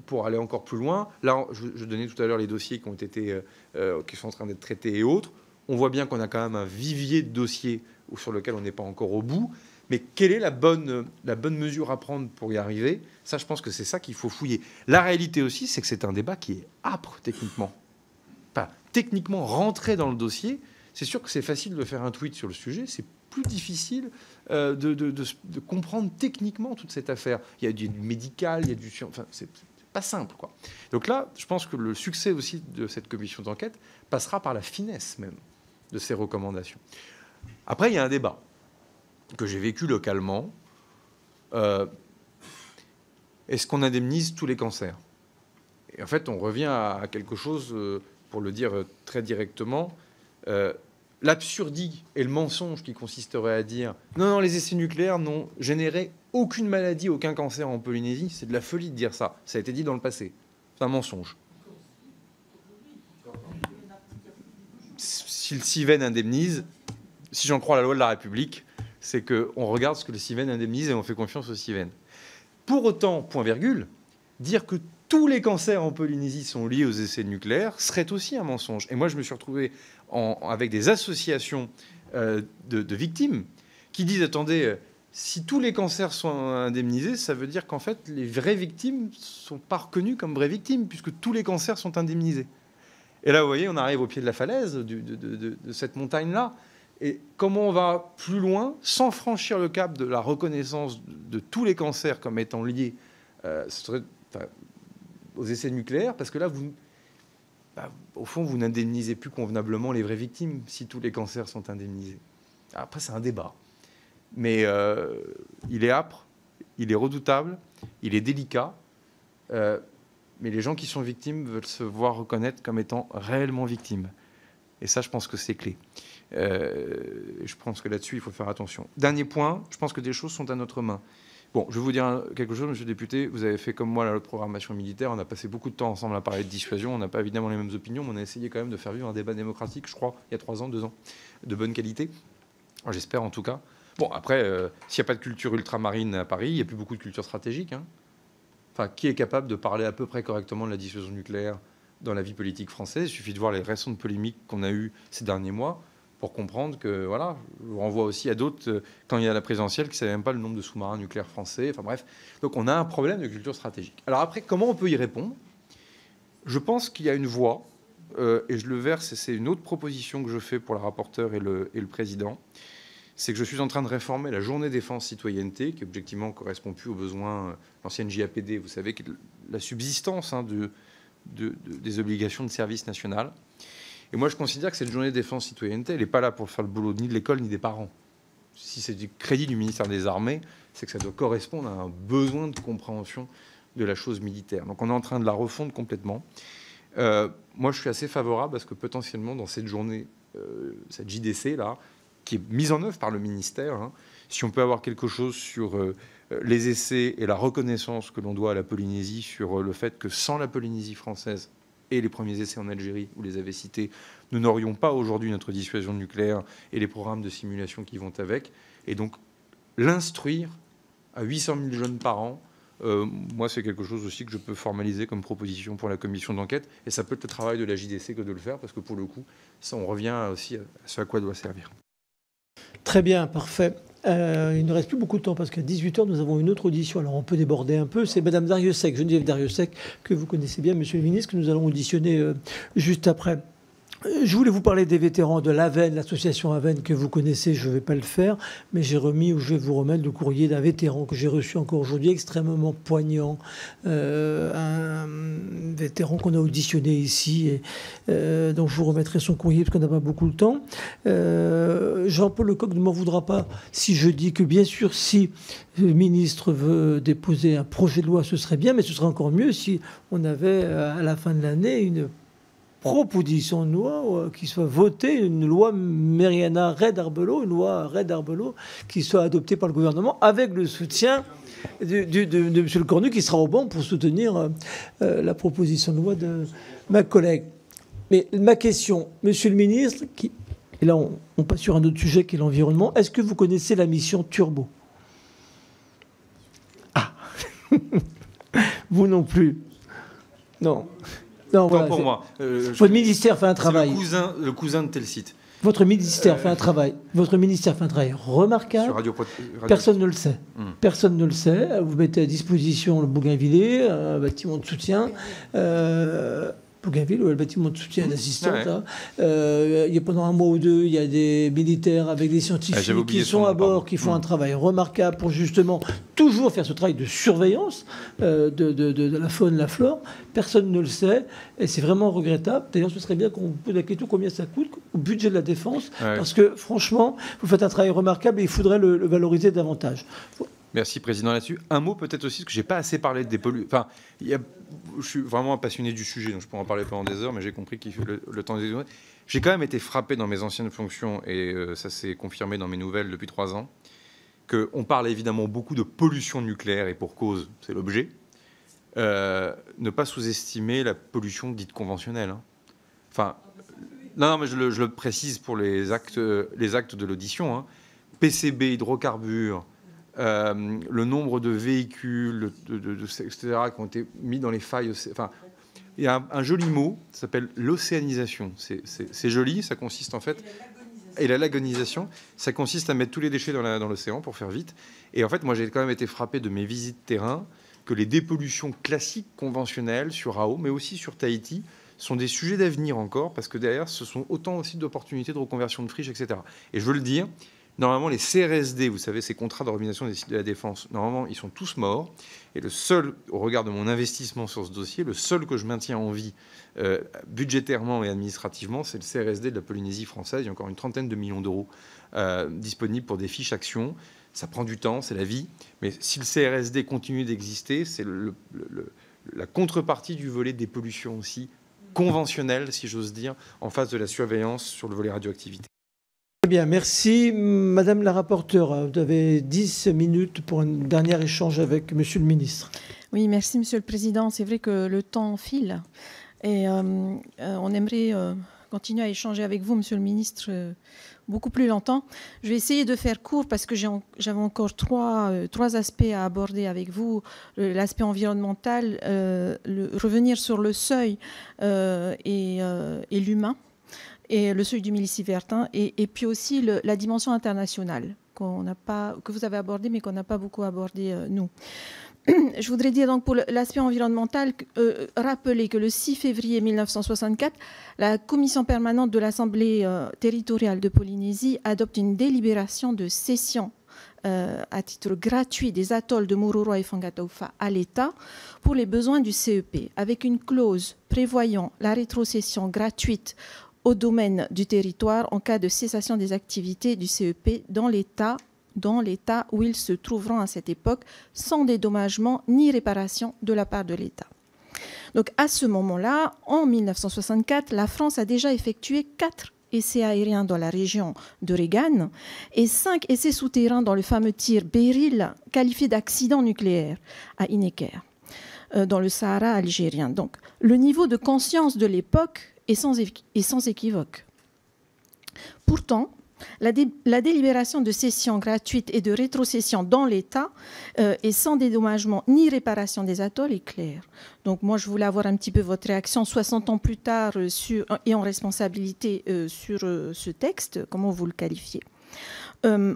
Speaker 2: pour aller encore plus loin. Là, je donnais tout à l'heure les dossiers qui sont en train d'être traités et autres. On voit bien qu'on a quand même un vivier de dossiers sur lequel on n'est pas encore au bout. Mais quelle est la bonne mesure à prendre pour y arriver? Ça, je pense que c'est ça qu'il faut fouiller. La réalité aussi, c'est que c'est un débat qui est âpre techniquement. Pas techniquement rentrer dans le dossier. C'est sûr que c'est facile de faire un tweet sur le sujet. C'est plus difficile de comprendre techniquement toute cette affaire. Il y a du médical, il y a du... Enfin, c'est pas simple, quoi. Donc là, je pense que le succès aussi de cette commission d'enquête passera par la finesse même de ces recommandations. Après, il y a un débat que j'ai vécu localement. Est-ce qu'on indemnise tous les cancers? Et en fait, on revient à quelque chose, pour le dire très directement, l'absurdie et le mensonge qui consisterait à dire non, les essais nucléaires n'ont généré aucune maladie, aucun cancer en Polynésie. C'est de la folie de dire ça. Ça a été dit dans le passé. C'est un mensonge. Si le CIVEN indemnise, si j'en crois la loi de la République, c'est qu'on regarde ce que le CIVEN indemnise et on fait confiance au CIVEN. Pour autant, point virgule, dire que tous les cancers en Polynésie sont liés aux essais nucléaires serait aussi un mensonge. Et moi, je me suis retrouvé avec des associations de victimes qui disent, attendez, si tous les cancers sont indemnisés, ça veut dire qu'en fait, les vraies victimes ne sont pas reconnues comme vraies victimes, puisque tous les cancers sont indemnisés. Et là, vous voyez, on arrive au pied de la falaise de cette montagne-là. Et comment on va plus loin sans franchir le cap de la reconnaissance de tous les cancers comme étant liés aux essais nucléaires? Parce que là, au fond, vous n'indemnisez plus convenablement les vraies victimes si tous les cancers sont indemnisés. Après, c'est un débat. Mais il est âpre, il est redoutable, il est délicat. Mais les gens qui sont victimes veulent se voir reconnaître comme étant réellement victimes. Et ça, je pense que c'est clé. Je pense que là-dessus, il faut faire attention. Dernier point, je pense que des choses sont à notre main. Bon, je vais vous dire quelque chose, monsieur le député. Vous avez fait comme moi la programmation militaire. On a passé beaucoup de temps ensemble à parler de dissuasion. On n'a pas évidemment les mêmes opinions, mais on a essayé quand même de faire vivre un débat démocratique, je crois, il y a 3 ans, 2 ans, de bonne qualité. J'espère en tout cas. Bon, après, s'il n'y a pas de culture ultramarine à Paris, il n'y a plus beaucoup de culture stratégique. Hein. Enfin, qui est capable de parler à peu près correctement de la dissuasion nucléaire dans la vie politique française? Il suffit de voir les récentes polémiques qu'on a eues ces derniers mois pour comprendre que, voilà, je vous renvoie aussi à d'autres, quand il y a la présidentielle, qui ne savaient même pas le nombre de sous-marins nucléaires français. Enfin bref, donc on a un problème de culture stratégique. Alors après, comment on peut y répondre? Je pense qu'il y a une voie, et je le verse, et c'est une autre proposition que je fais pour la rapporteure et le président, c'est que je suis en train de réformer la journée défense-citoyenneté, qui objectivement ne correspond plus aux besoins, l'ancienne JAPD, vous savez, qui est la subsistance des obligations de service national. Et moi, je considère que cette journée de défense-citoyenneté, elle n'est pas là pour faire le boulot ni de l'école ni des parents. Si c'est du crédit du ministère des Armées, c'est que ça doit correspondre à un besoin de compréhension de la chose militaire. Donc on est en train de la refondre complètement. Moi, je suis assez favorable à ce que potentiellement, dans cette journée, cette JDC, là, qui est mise en œuvre par le ministère, hein, si on peut avoir quelque chose sur les essais et la reconnaissance que l'on doit à la Polynésie, sur le fait que sans la Polynésie française, et les premiers essais en Algérie, vous les avez cités, nous n'aurions pas aujourd'hui notre dissuasion nucléaire et les programmes de simulation qui vont avec. Et donc, l'instruire à 800 000 jeunes par an, moi, c'est quelque chose aussi que je peux formaliser comme proposition pour la commission d'enquête. Et ça peut être le travail de la JDC que de le faire, parce que pour le coup, ça, on revient aussi à ce à quoi doit servir.
Speaker 1: Très bien, parfait. Il ne reste plus beaucoup de temps parce qu'à 18h, nous avons une autre audition. Alors, on peut déborder un peu. C'est Mme Darrieussecq, Geneviève Darrieussecq, que vous connaissez bien, Monsieur le Ministre, que nous allons auditionner juste après. Je voulais vous parler des vétérans de l'AVEN, l'association AVEN que vous connaissez, je ne vais pas le faire, mais je vais vous remettre le courrier d'un vétéran que j'ai reçu encore aujourd'hui, extrêmement poignant, un vétéran qu'on a auditionné ici, et, donc je vous remettrai son courrier parce qu'on n'a pas beaucoup de temps. Jean-Paul Lecoq ne m'en voudra pas si je dis que bien sûr, si le ministre veut déposer un projet de loi, ce serait bien, mais ce serait encore mieux si on avait à la fin de l'année une proposition de loi qui soit votée, une loi Mériana Red-Arbelot, une loi Red-Arbelot qui soit adoptée par le gouvernement avec le soutien de M. Le Cornu qui sera au banc pour soutenir la proposition de loi de ma collègue. Mais ma question, Monsieur le ministre, et là on passe sur un autre sujet qui est l'environnement, est-ce que vous connaissez la mission Turbo? Ah vous non plus. Non. Non, voilà,
Speaker 2: pour moi.
Speaker 1: Votre ministère fait un travail.
Speaker 2: Le cousin de tel site.
Speaker 1: Votre ministère fait un travail. Votre ministère fait un travail remarquable.
Speaker 2: Sur Radio...
Speaker 1: Personne ne le sait. Personne ne le sait. Vous mettez à disposition le Bougainvillé, un bâtiment de soutien. Bougainville, le bâtiment de soutien d'assistance. Il y a pendant un mois ou deux, il y a des militaires avec des scientifiques qui sont à bord, qui font un travail remarquable pour justement toujours faire ce travail de surveillance de la faune, la flore. Personne ne le sait et c'est vraiment regrettable. D'ailleurs, ce serait bien qu'on vous pose la question combien ça coûte au budget de la défense, parce que franchement, vous faites un travail remarquable et il faudrait le valoriser davantage.
Speaker 2: Merci, Président, là-dessus. Un mot peut-être aussi, parce que je n'ai pas assez parlé de dépollution. Enfin, je suis vraiment un passionné du sujet, donc je pourrais en parler pendant des heures, mais j'ai compris qu'il faut le temps des... J'ai quand même été frappé dans mes anciennes fonctions, et ça s'est confirmé dans mes nouvelles depuis 3 ans, qu'on parle évidemment beaucoup de pollution nucléaire, et pour cause, c'est l'objet. Ne pas sous-estimer la pollution dite conventionnelle. Hein. Enfin, non, mais je le précise pour les actes de l'audition. Hein. PCB, hydrocarbures, le nombre de véhicules, etc., qui ont été mis dans les failles. Enfin, il y a un joli mot, ça s'appelle l'océanisation. C'est joli, ça consiste en fait... Et la lagonisation, ça consiste à mettre tous les déchets dans l'océan, pour faire vite. Et en fait, moi, j'ai quand même été frappé de mes visites terrain que les dépollutions classiques, conventionnelles, sur AO, mais aussi sur Tahiti, sont des sujets d'avenir encore, parce que derrière, ce sont autant aussi d'opportunités de reconversion de friches, etc. Et je veux le dire, normalement, les CRSD, vous savez, ces contrats d'organisation des sites de la défense, normalement, ils sont tous morts. Et le seul, au regard de mon investissement sur ce dossier, le seul que je maintiens en vie, budgétairement et administrativement, c'est le CRSD de la Polynésie française. Il y a encore une 30aine de millions d'euros disponibles pour des fiches actions. Ça prend du temps, c'est la vie. Mais si le CRSD continue d'exister, c'est la contrepartie du volet des pollutions aussi conventionnelles, si j'ose dire, en face de la surveillance sur le volet radioactivité.
Speaker 1: Très bien, merci. Madame la rapporteure, vous avez 10 minutes pour un dernier échange avec Monsieur le ministre.
Speaker 3: Oui, merci Monsieur le Président. C'est vrai que le temps file et on aimerait continuer à échanger avec vous, Monsieur le ministre, beaucoup plus longtemps. Je vais essayer de faire court parce que j'avais encore trois aspects à aborder avec vous. L'aspect environnemental, revenir sur le seuil et l'humain, et le seuil du millisievert, et puis aussi la dimension internationale que vous avez abordée, mais qu'on n'a pas beaucoup abordé nous. Je voudrais dire donc pour l'aspect environnemental, rappeler que le 6 février 1964, la commission permanente de l'Assemblée territoriale de Polynésie adopte une délibération de cession à titre gratuit des atolls de Mururoa et Fangataufa à l'État pour les besoins du CEP, avec une clause prévoyant la rétrocession gratuite au domaine du territoire en cas de cessation des activités du CEP dans l'État où ils se trouveront à cette époque, sans dédommagement ni réparation de la part de l'État. Donc à ce moment-là, en 1964, la France a déjà effectué 4 essais aériens dans la région de Regan et 5 essais souterrains dans le fameux tir Beryl, qualifié d'accident nucléaire à Ineker, dans le Sahara algérien. Donc le niveau de conscience de l'époque est sans équivoque. Pourtant, la délibération de cession gratuite et de rétrocession dans l'État et sans dédommagement ni réparation des atolls est claire. Donc moi, je voulais avoir un petit peu votre réaction 60 ans plus tard et en responsabilité sur ce texte, comment vous le qualifiez.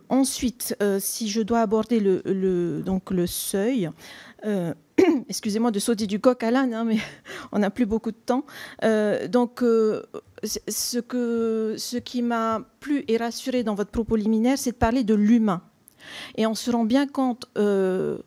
Speaker 3: Ensuite, si je dois aborder donc le seuil, excusez-moi de sauter du coq à l'âne, hein, mais on n'a plus beaucoup de temps. Donc, ce qui m'a plu et rassuré dans votre propos liminaire, c'est de parler de l'humain. Et on se rend bien compte,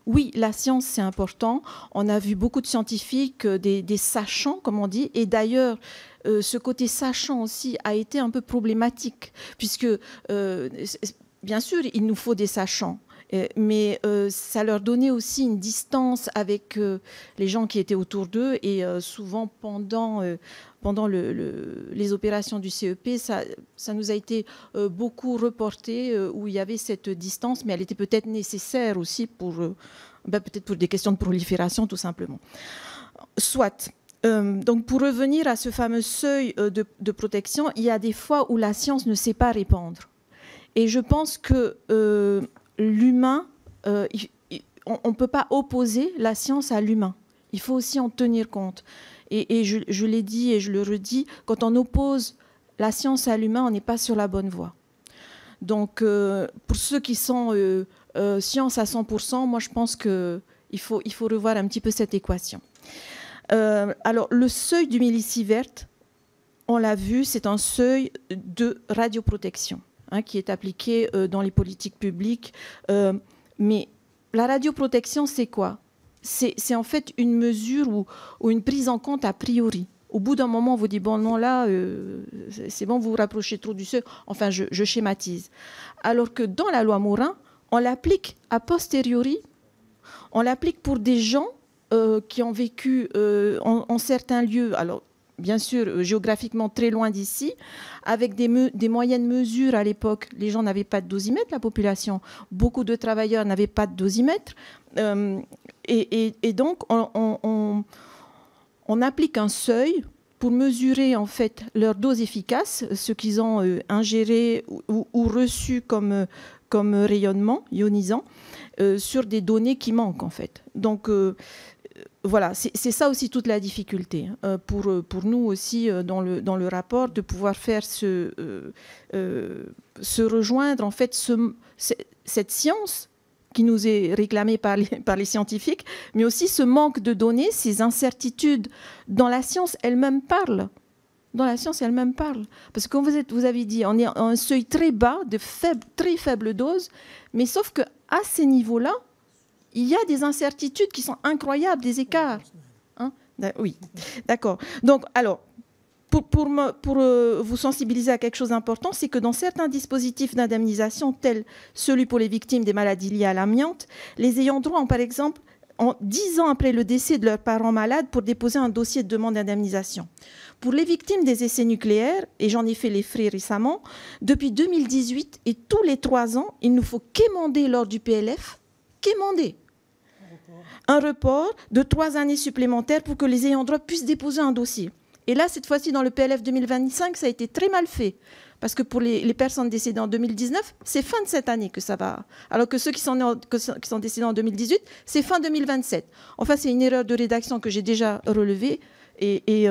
Speaker 3: oui, la science, c'est important. On a vu beaucoup de scientifiques, des sachants, comme on dit. Et d'ailleurs, ce côté sachant aussi a été un peu problématique, puisque, bien sûr, il nous faut des sachants. Mais ça leur donnait aussi une distance avec les gens qui étaient autour d'eux. Et souvent, pendant les opérations du CEP, ça nous a été beaucoup reporté, où il y avait cette distance, mais elle était peut-être nécessaire aussi peut-être pour des questions de prolifération, tout simplement. Soit. Donc, pour revenir à ce fameux seuil de protection, il y a des fois où la science ne sait pas répondre. Et je pense que l'humain, on ne peut pas opposer la science à l'humain. Il faut aussi en tenir compte. Et je l'ai dit et je le redis, quand on oppose la science à l'humain, on n'est pas sur la bonne voie. Donc, pour ceux qui sont science à 100%, moi, je pense qu'il faut revoir un petit peu cette équation. Alors, le seuil du millisievert, on l'a vu, c'est un seuil de radioprotection, qui est appliqué dans les politiques publiques. Mais la radioprotection, c'est quoi? C'est en fait une mesure ou une prise en compte a priori. Au bout d'un moment, on vous dit, bon, non, là, c'est bon, vous vous rapprochez trop du seuil. Enfin, je schématise. Alors que dans la loi Morin, on l'applique a posteriori. On l'applique pour des gens qui ont vécu en certains lieux, alors bien sûr géographiquement très loin d'ici, avec des moyennes mesures à l'époque. Les gens n'avaient pas de dosimètre, la population. Beaucoup de travailleurs n'avaient pas de dosimètre. Et donc, on applique un seuil pour mesurer en fait leur dose efficace, ce qu'ils ont ingéré ou reçu comme rayonnement ionisant, sur des données qui manquent en fait. Donc, voilà, c'est ça aussi toute la difficulté pour nous aussi dans le rapport, de pouvoir faire se rejoindre en fait cette science qui nous est réclamée par les scientifiques, mais aussi ce manque de données, ces incertitudes dans la science elle-même parle. Dans la science elle-même parle. Parce que comme vous avez dit, on est à un seuil très bas, de très faible dose, mais sauf qu'à ces niveaux-là, il y a des incertitudes qui sont incroyables, des écarts. Hein? Oui, d'accord. Donc, alors, pour vous sensibiliser à quelque chose d'important, c'est que dans certains dispositifs d'indemnisation, tels celui pour les victimes des maladies liées à l'amiante, les ayants droit ont, par exemple, 10 ans après le décès de leurs parents malades, pour déposer un dossier de demande d'indemnisation. Pour les victimes des essais nucléaires, et j'en ai fait les frais récemment, depuis 2018 et tous les 3 ans, il nous faut quémander lors du PLF, un report de 3 années supplémentaires pour que les ayants droit puissent déposer un dossier. Et là, cette fois-ci, dans le PLF 2025, ça a été très mal fait. Parce que pour les personnes décédées en 2019, c'est fin de cette année que ça va. Alors que ceux qui sont décédés en 2018, c'est fin 2027. Enfin, c'est une erreur de rédaction que j'ai déjà relevée. Et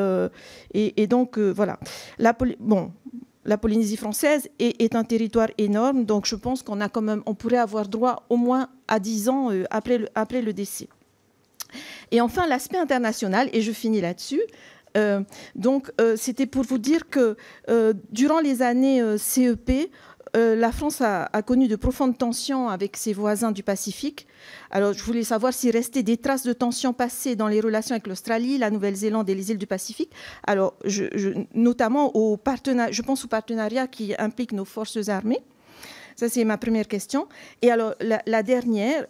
Speaker 3: donc, voilà. La Polynésie française est un territoire énorme. Donc, je pense on pourrait avoir droit au moins à 10 ans après le décès. Et enfin, l'aspect international, et je finis là-dessus. C'était pour vous dire que durant les années CEP, la France a connu de profondes tensions avec ses voisins du Pacifique. Alors, je voulais savoir s'il restait des traces de tensions passées dans les relations avec l'Australie, la Nouvelle-Zélande et les îles du Pacifique. Alors, notamment je pense au partenariat qui implique nos forces armées. Ça, c'est ma première question. Et alors, la dernière...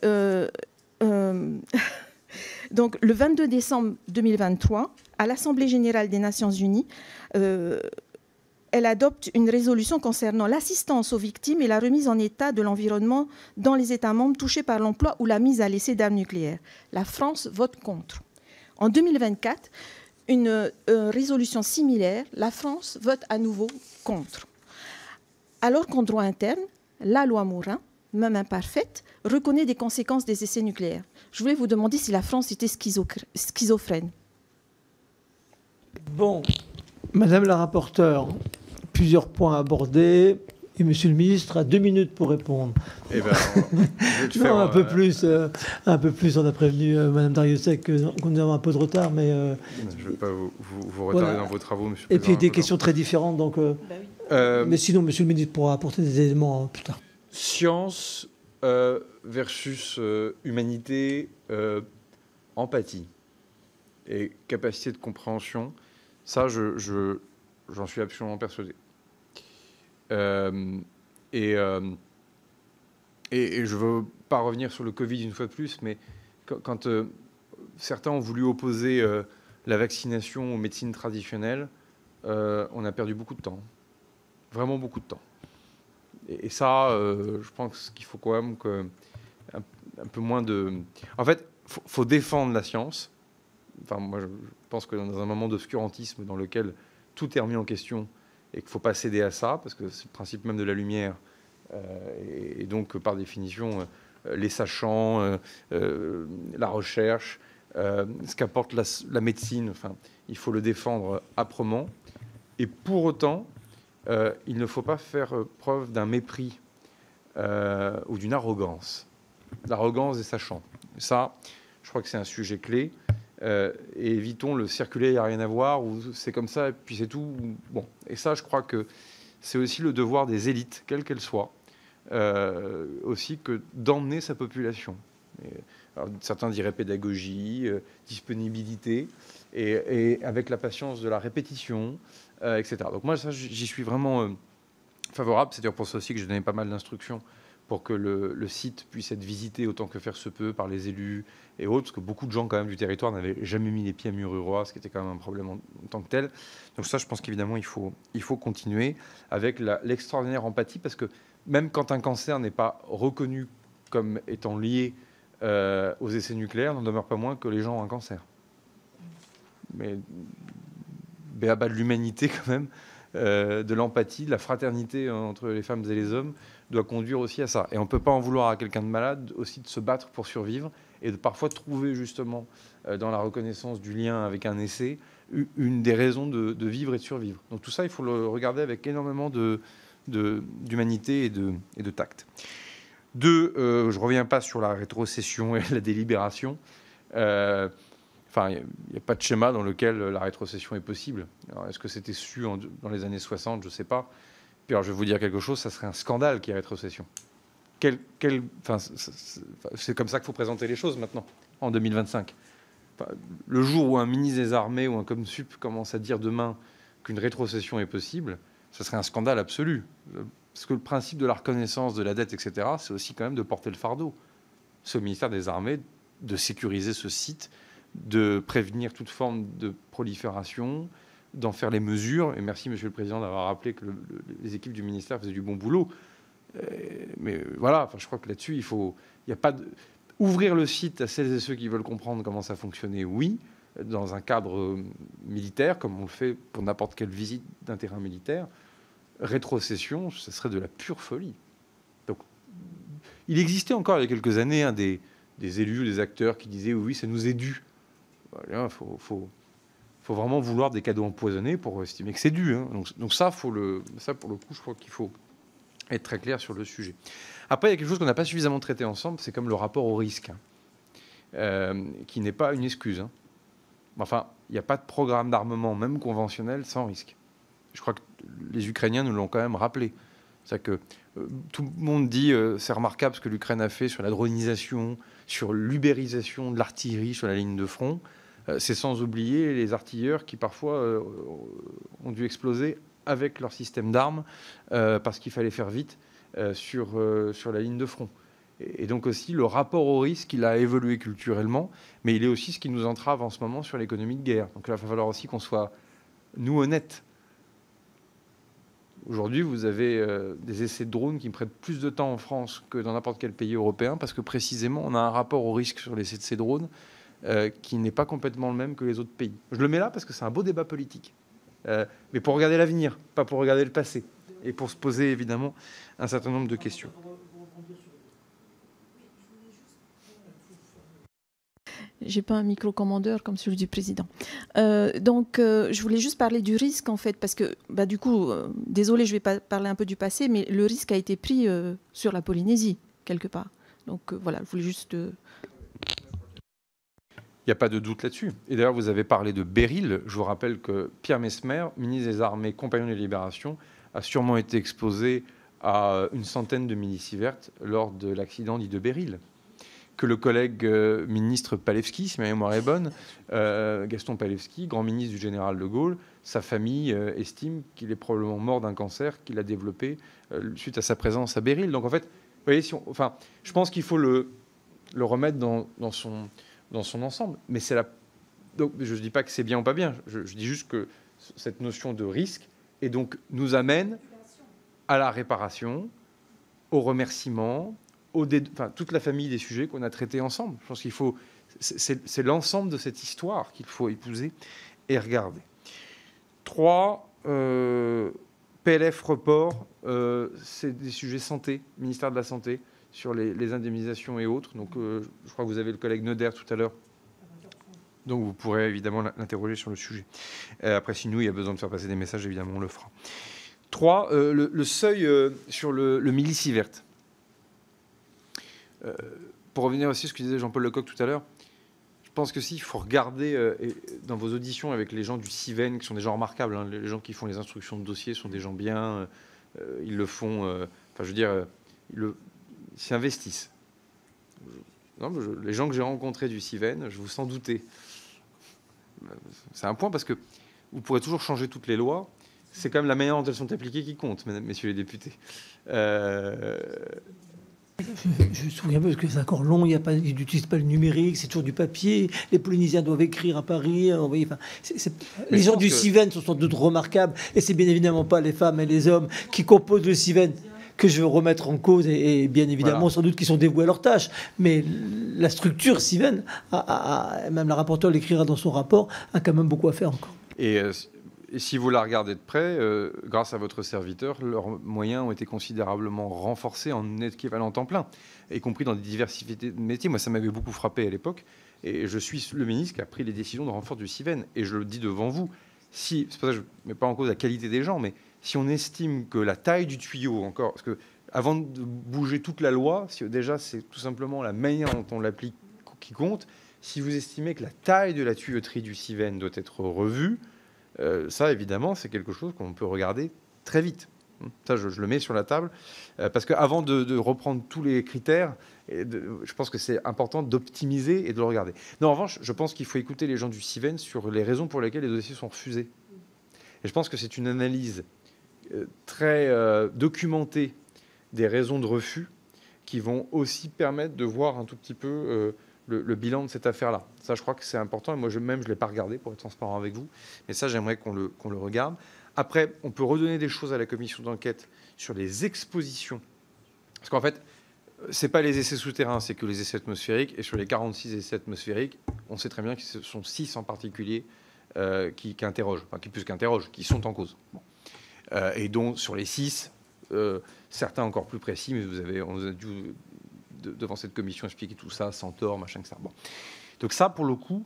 Speaker 3: Donc, le 22 décembre 2023, à l'Assemblée générale des Nations unies, elle adopte une résolution concernant l'assistance aux victimes et la remise en état de l'environnement dans les États membres touchés par l'emploi ou la mise à l'essai d'armes nucléaires. La France vote contre. En 2024, une résolution similaire, la France vote à nouveau contre. Alors qu'en droit interne, la loi Morin, même imparfaite, reconnaît des conséquences des essais nucléaires. Je voulais vous demander si la France était schizophrène.
Speaker 1: Bon, Madame la rapporteure, plusieurs points abordés Et Monsieur le ministre a 2 minutes pour répondre.
Speaker 2: Eh ben, je vais
Speaker 1: non, un peu plus. On a prévenu Madame Darrieussecq qu'on avait un peu de retard, mais...
Speaker 2: je ne vais pas vous retarder dans vos travaux, Monsieur le
Speaker 1: Président. Et puis des
Speaker 2: questions
Speaker 1: questions très différentes, donc... mais sinon, Monsieur le ministre pourra apporter des éléments plus tard.
Speaker 2: Science versus humanité, empathie et capacité de compréhension, ça, j'en suis absolument persuadé. Et je ne veux pas revenir sur le Covid une fois de plus, mais quand certains ont voulu opposer la vaccination aux médecines traditionnelles, on a perdu beaucoup de temps. Vraiment beaucoup de temps. Et ça, je pense qu'il faut quand même un peu moins de... En fait, faut défendre la science. Enfin, moi, je pense que dans un moment d'obscurantisme dans lequel tout est remis en question et qu'il ne faut pas céder à ça, parce que c'est le principe même de la lumière. Et donc, par définition, les sachants, la recherche, ce qu'apporte la médecine, enfin, il faut le défendre âprement. Et pour autant, il ne faut pas faire preuve d'un mépris ou d'une arrogance. L'arrogance des sachants. Ça, je crois que c'est un sujet clé. Et évitons le circuler, il n'y a rien à voir, ou c'est comme ça, et puis c'est tout. Bon. Et ça, je crois que c'est aussi le devoir des élites, quelles qu'elles soient, aussi que d'emmener sa population. Alors, certains diraient pédagogie, disponibilité, et avec la patience de la répétition, etc. Donc moi, ça, j'y suis vraiment favorable. C'est-à-dire pour ça aussi que j'ai donné pas mal d'instructions pour que le site puisse être visité autant que faire se peut par les élus et autres, parce que beaucoup de gens quand même du territoire n'avaient jamais mis les pieds à Mururoa, ce qui était quand même un problème en tant que tel. Donc ça, je pense qu'évidemment, il faut continuer avec l'extraordinaire empathie, parce que même quand un cancer n'est pas reconnu comme étant lié aux essais nucléaires, n'en demeure pas moins que les gens ont un cancer. Mais béaba de l'humanité quand même, de l'empathie, de la fraternité entre les femmes et les hommes doit conduire aussi à ça. Et on ne peut pas en vouloir à quelqu'un de malade aussi de se battre pour survivre et de parfois trouver justement dans la reconnaissance du lien avec un essai une des raisons de vivre et de survivre. Donc tout ça, il faut le regarder avec énormément d'humanité et de tact. Deux, je ne reviens pas sur la rétrocession et la délibération. Enfin, il n'y a pas de schéma dans lequel la rétrocession est possible. Est-ce que c'était su dans les années 60? Je ne sais pas. Puis alors, je vais vous dire quelque chose, ça serait un scandale qu'il y ait rétrocession. Enfin, c'est comme ça qu'il faut présenter les choses maintenant, en 2025. Enfin, le jour où un ministre des Armées ou un Comsup commence à dire demain qu'une rétrocession est possible, ça serait un scandale absolu. Parce que le principe de la reconnaissance de la dette, etc., c'est aussi quand même de porter le fardeau. C'est au ministère des Armées de sécuriser ce site, de prévenir toute forme de prolifération, d'en faire les mesures. Et merci, Monsieur le Président, d'avoir rappelé que les équipes du ministère faisaient du bon boulot. Mais voilà, enfin, je crois que là-dessus, il n'y a pas de... Ouvrir le site à celles et ceux qui veulent comprendre comment ça fonctionnait, oui, dans un cadre militaire, comme on le fait pour n'importe quelle visite d'un terrain militaire. Rétrocession, ce serait de la pure folie. Donc, il existait encore il y a quelques années des élus, des acteurs qui disaient oui, ça nous est dû. Il faut vraiment vouloir des cadeaux empoisonnés pour estimer que c'est dû. Hein. Donc ça, pour le coup, je crois qu'il faut être très clair sur le sujet. Après, il y a quelque chose qu'on n'a pas suffisamment traité ensemble, c'est comme le rapport au risque, qui n'est pas une excuse. Hein. Enfin, il n'y a pas de programme d'armement, même conventionnel, sans risque. Je crois que les Ukrainiens nous l'ont quand même rappelé. C'est-à-dire que tout le monde dit c'est remarquable ce que l'Ukraine a fait sur la dronisation, sur l'ubérisation de l'artillerie sur la ligne de front. C'est sans oublier les artilleurs qui parfois ont dû exploser avec leur système d'armes parce qu'il fallait faire vite sur la ligne de front. Et donc aussi le rapport au risque, il a évolué culturellement, mais il est aussi ce qui nous entrave en ce moment sur l'économie de guerre. Donc là, il va falloir aussi qu'on soit, nous, honnêtes. Aujourd'hui, vous avez des essais de drones qui prennent plus de temps en France que dans n'importe quel pays européen, parce que précisément, on a un rapport au risque sur l'essai de ces drones qui n'est pas complètement le même que les autres pays. Je le mets là parce que c'est un beau débat politique, mais pour regarder l'avenir, pas pour regarder le passé, et pour se poser évidemment un certain nombre de questions.
Speaker 3: J'ai pas un micro-commandeur comme celui du président. Je voulais juste parler du risque, en fait, parce que, du coup, désolé, je vais parler un peu du passé, mais le risque a été pris sur la Polynésie, quelque part. Donc, voilà, je voulais juste... Il
Speaker 2: n'y a pas de doute là-dessus. Et d'ailleurs, vous avez parlé de Beryl. Je vous rappelle que Pierre Messmer, ministre des Armées, compagnon de Libération, a sûrement été exposé à une centaine de millicieverts lors de l'accident dit de Beryl. Que le collègue ministre Palevski, si ma mémoire est bonne, Gaston Palevski, grand ministre du général de Gaulle, sa famille estime qu'il est probablement mort d'un cancer qu'il a développé suite à sa présence à Beryl. Donc en fait, vous voyez, je pense qu'il faut le remettre dans son ensemble. Mais donc, je ne dis pas que c'est bien ou pas bien. Je dis juste que cette notion de risque et donc nous amène à la réparation, au remerciement, toute la famille des sujets qu'on a traités ensemble. Je pense qu'il faut... C'est l'ensemble de cette histoire qu'il faut épouser et regarder. 3, PLF report, c'est des sujets santé, ministère de la Santé, sur les indemnisations et autres. Donc, je crois que vous avez le collègue Noder tout à l'heure. Donc, vous pourrez évidemment l'interroger sur le sujet. Après, si nous, il y a besoin de faire passer des messages, évidemment, on le fera. 3, le seuil sur le millisievert. Pour revenir aussi à ce que disait Jean-Paul Lecoq tout à l'heure, je pense que il faut regarder dans vos auditions avec les gens du CIVEN, qui sont des gens remarquables, hein, les gens qui font les instructions de dossier sont des gens bien, ils le font, ils s'investissent. Les gens que j'ai rencontrés du CIVEN, je vous sens douter. C'est un point parce que vous pourrez toujours changer toutes les lois. C'est quand même la manière dont elles sont appliquées qui compte, mesdames, messieurs les députés.
Speaker 1: Je me souviens parce que c'est encore long, ils n'utilisent pas le numérique, c'est toujours du papier. Les Polynésiens doivent écrire à Paris. Les gens du CIVEN sont sans doute remarquables, et c'est bien évidemment pas les femmes et les hommes qui composent le CIVEN que je veux remettre en cause, et bien évidemment, voilà, sans doute qu'ils sont dévoués à leur tâche. Mais la structure CIVEN, même la rapporteure l'écrira dans son rapport, a quand même beaucoup à faire encore.
Speaker 2: Et si vous la regardez de près, grâce à votre serviteur, leurs moyens ont été considérablement renforcés en équivalent temps plein, y compris dans des diversités de métiers. Moi, ça m'avait beaucoup frappé à l'époque. Et je suis le ministre qui a pris les décisions de renfort du CIVEN. Et je le dis devant vous, c'est pour ça que je ne mets pas en cause la qualité des gens, mais si on estime que la taille du tuyau, encore, parce que avant de bouger toute la loi, déjà c'est tout simplement la manière dont on l'applique qui compte, si vous estimez que la taille de la tuyauterie du CIVEN doit être revue, ça, évidemment, c'est quelque chose qu'on peut regarder très vite. Ça, je le mets sur la table. Parce qu'avant de reprendre tous les critères, je pense que c'est important d'optimiser et de le regarder. Non, en revanche, je pense qu'il faut écouter les gens du CIVEN sur les raisons pour lesquelles les dossiers sont refusés. Et je pense que c'est une analyse très documentée des raisons de refus qui vont aussi permettre de voir un tout petit peu... le bilan de cette affaire-là. Ça, je crois que c'est important. Et moi, je ne l'ai pas regardé, pour être transparent avec vous. Mais ça, j'aimerais qu'on le regarde. Après, on peut redonner des choses à la commission d'enquête sur les expositions. Parce qu'en fait, ce n'est pas les essais souterrains, c'est que les essais atmosphériques. Et sur les 46 essais atmosphériques, on sait très bien que ce sont 6 en particulier qui interrogent. Enfin, qui plus qu'interrogent, qui sont en cause. Bon. Et dont, sur les 6, certains encore plus précis, mais on vous a dû... devant cette commission expliquer tout ça, Centaure, machin que ça. Bon. Donc ça, pour le coup,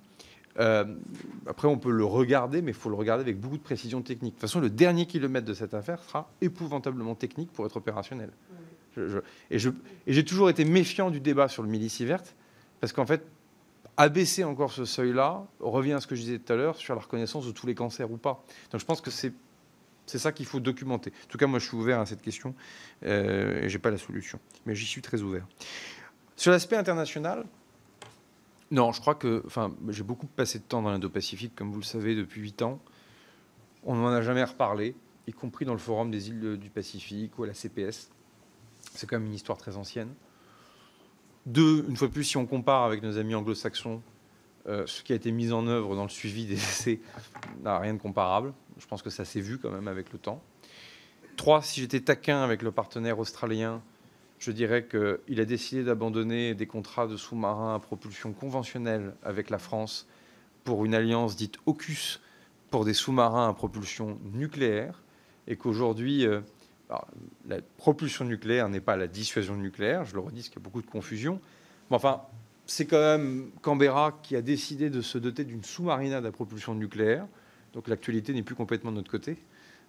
Speaker 2: après on peut le regarder, mais il faut le regarder avec beaucoup de précision technique. De toute façon, le dernier kilomètre de cette affaire sera épouvantablement technique pour être opérationnel. Et j'ai toujours été méfiant du débat sur le millisievert, parce qu'en fait, abaisser encore ce seuil-là revient à ce que je disais tout à l'heure sur la reconnaissance de tous les cancers ou pas. Donc je pense que c'est ça qu'il faut documenter. En tout cas, moi, je suis ouvert à cette question et je n'ai pas la solution. Mais j'y suis très ouvert. Sur l'aspect international, non, je crois que... Enfin, j'ai beaucoup passé de temps dans l'Indo-Pacifique, comme vous le savez, depuis 8 ans. On n'en a jamais reparlé, y compris dans le Forum des îles du Pacifique ou à la CPS. C'est quand même une histoire très ancienne. Une fois de plus, si on compare avec nos amis anglo-saxons, ce qui a été mis en œuvre dans le suivi des essais n'a rien de comparable. Je pense que ça s'est vu quand même avec le temps. 3, si j'étais taquin avec le partenaire australien, je dirais qu'il a décidé d'abandonner des contrats de sous-marins à propulsion conventionnelle avec la France pour une alliance dite AUKUS pour des sous-marins à propulsion nucléaire, et qu'aujourd'hui, la propulsion nucléaire n'est pas la dissuasion nucléaire, je le redis, parce qu'il y a beaucoup de confusion. Mais enfin, c'est quand même Canberra qui a décidé de se doter d'une sous-marinade à propulsion nucléaire. Donc l'actualité n'est plus complètement de notre côté.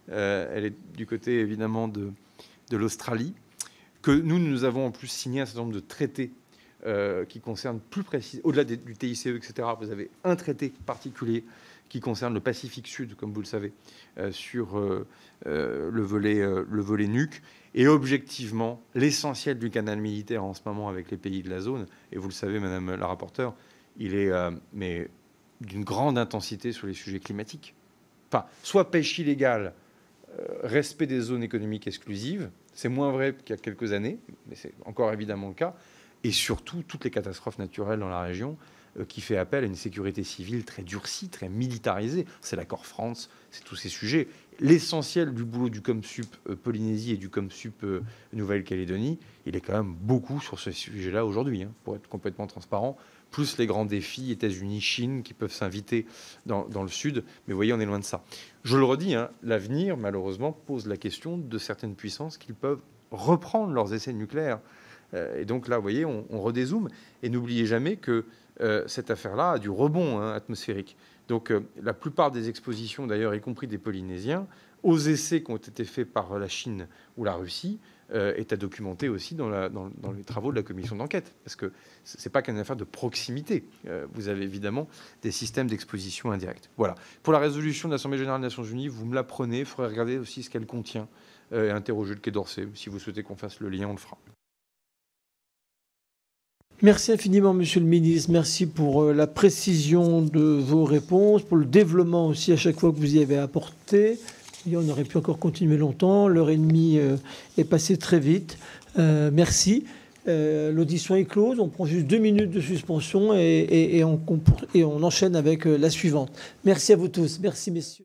Speaker 2: Elle est du côté, évidemment, de l'Australie. Que nous avons en plus signé un certain nombre de traités qui concernent plus précisément, au-delà du TICE, etc., vous avez un traité particulier qui concerne le Pacifique Sud, comme vous le savez, sur le volet nuque. Et objectivement, l'essentiel du canal militaire en ce moment avec les pays de la zone, et vous le savez, Madame la rapporteure, il est mais d'une grande intensité sur les sujets climatiques. Enfin, soit pêche illégale, respect des zones économiques exclusives, c'est moins vrai qu'il y a quelques années, mais c'est encore évidemment le cas, et surtout toutes les catastrophes naturelles dans la région qui fait appel à une sécurité civile très durcie, très militarisée. C'est l'accord France, c'est tous ces sujets. L'essentiel du boulot du COMSUP Polynésie et du COMSUP Nouvelle-Calédonie, il est quand même beaucoup sur ce sujet-là aujourd'hui, pour être complètement transparent, plus les grands défis États-Unis, Chine qui peuvent s'inviter dans le Sud. Mais vous voyez, on est loin de ça. Je le redis, l'avenir, malheureusement, pose la question de certaines puissances qui peuvent reprendre leurs essais nucléaires. Et donc là, vous voyez, on redézoome. Et n'oubliez jamais que cette affaire-là a du rebond atmosphérique. Donc la plupart des expositions, d'ailleurs, y compris des Polynésiens, aux essais qui ont été faits par la Chine ou la Russie, est à documenter aussi dans les travaux de la commission d'enquête. Parce que ce n'est pas qu'une affaire de proximité. Vous avez évidemment des systèmes d'exposition indirecte. Voilà. Pour la résolution de l'Assemblée générale des Nations unies, vous me la prenez. Il faudrait regarder aussi ce qu'elle contient et interroger le Quai d'Orsay. Si vous souhaitez qu'on fasse le lien, on le fera.
Speaker 1: Merci infiniment, Monsieur le Ministre. Merci pour la précision de vos réponses, pour le développement aussi à chaque fois que vous y avez apporté. Et on aurait pu encore continuer longtemps. L'heure et demie est passée très vite. Merci. L'audition est close. On prend juste 2 minutes de suspension et on enchaîne avec la suivante. Merci à vous tous. Merci, messieurs.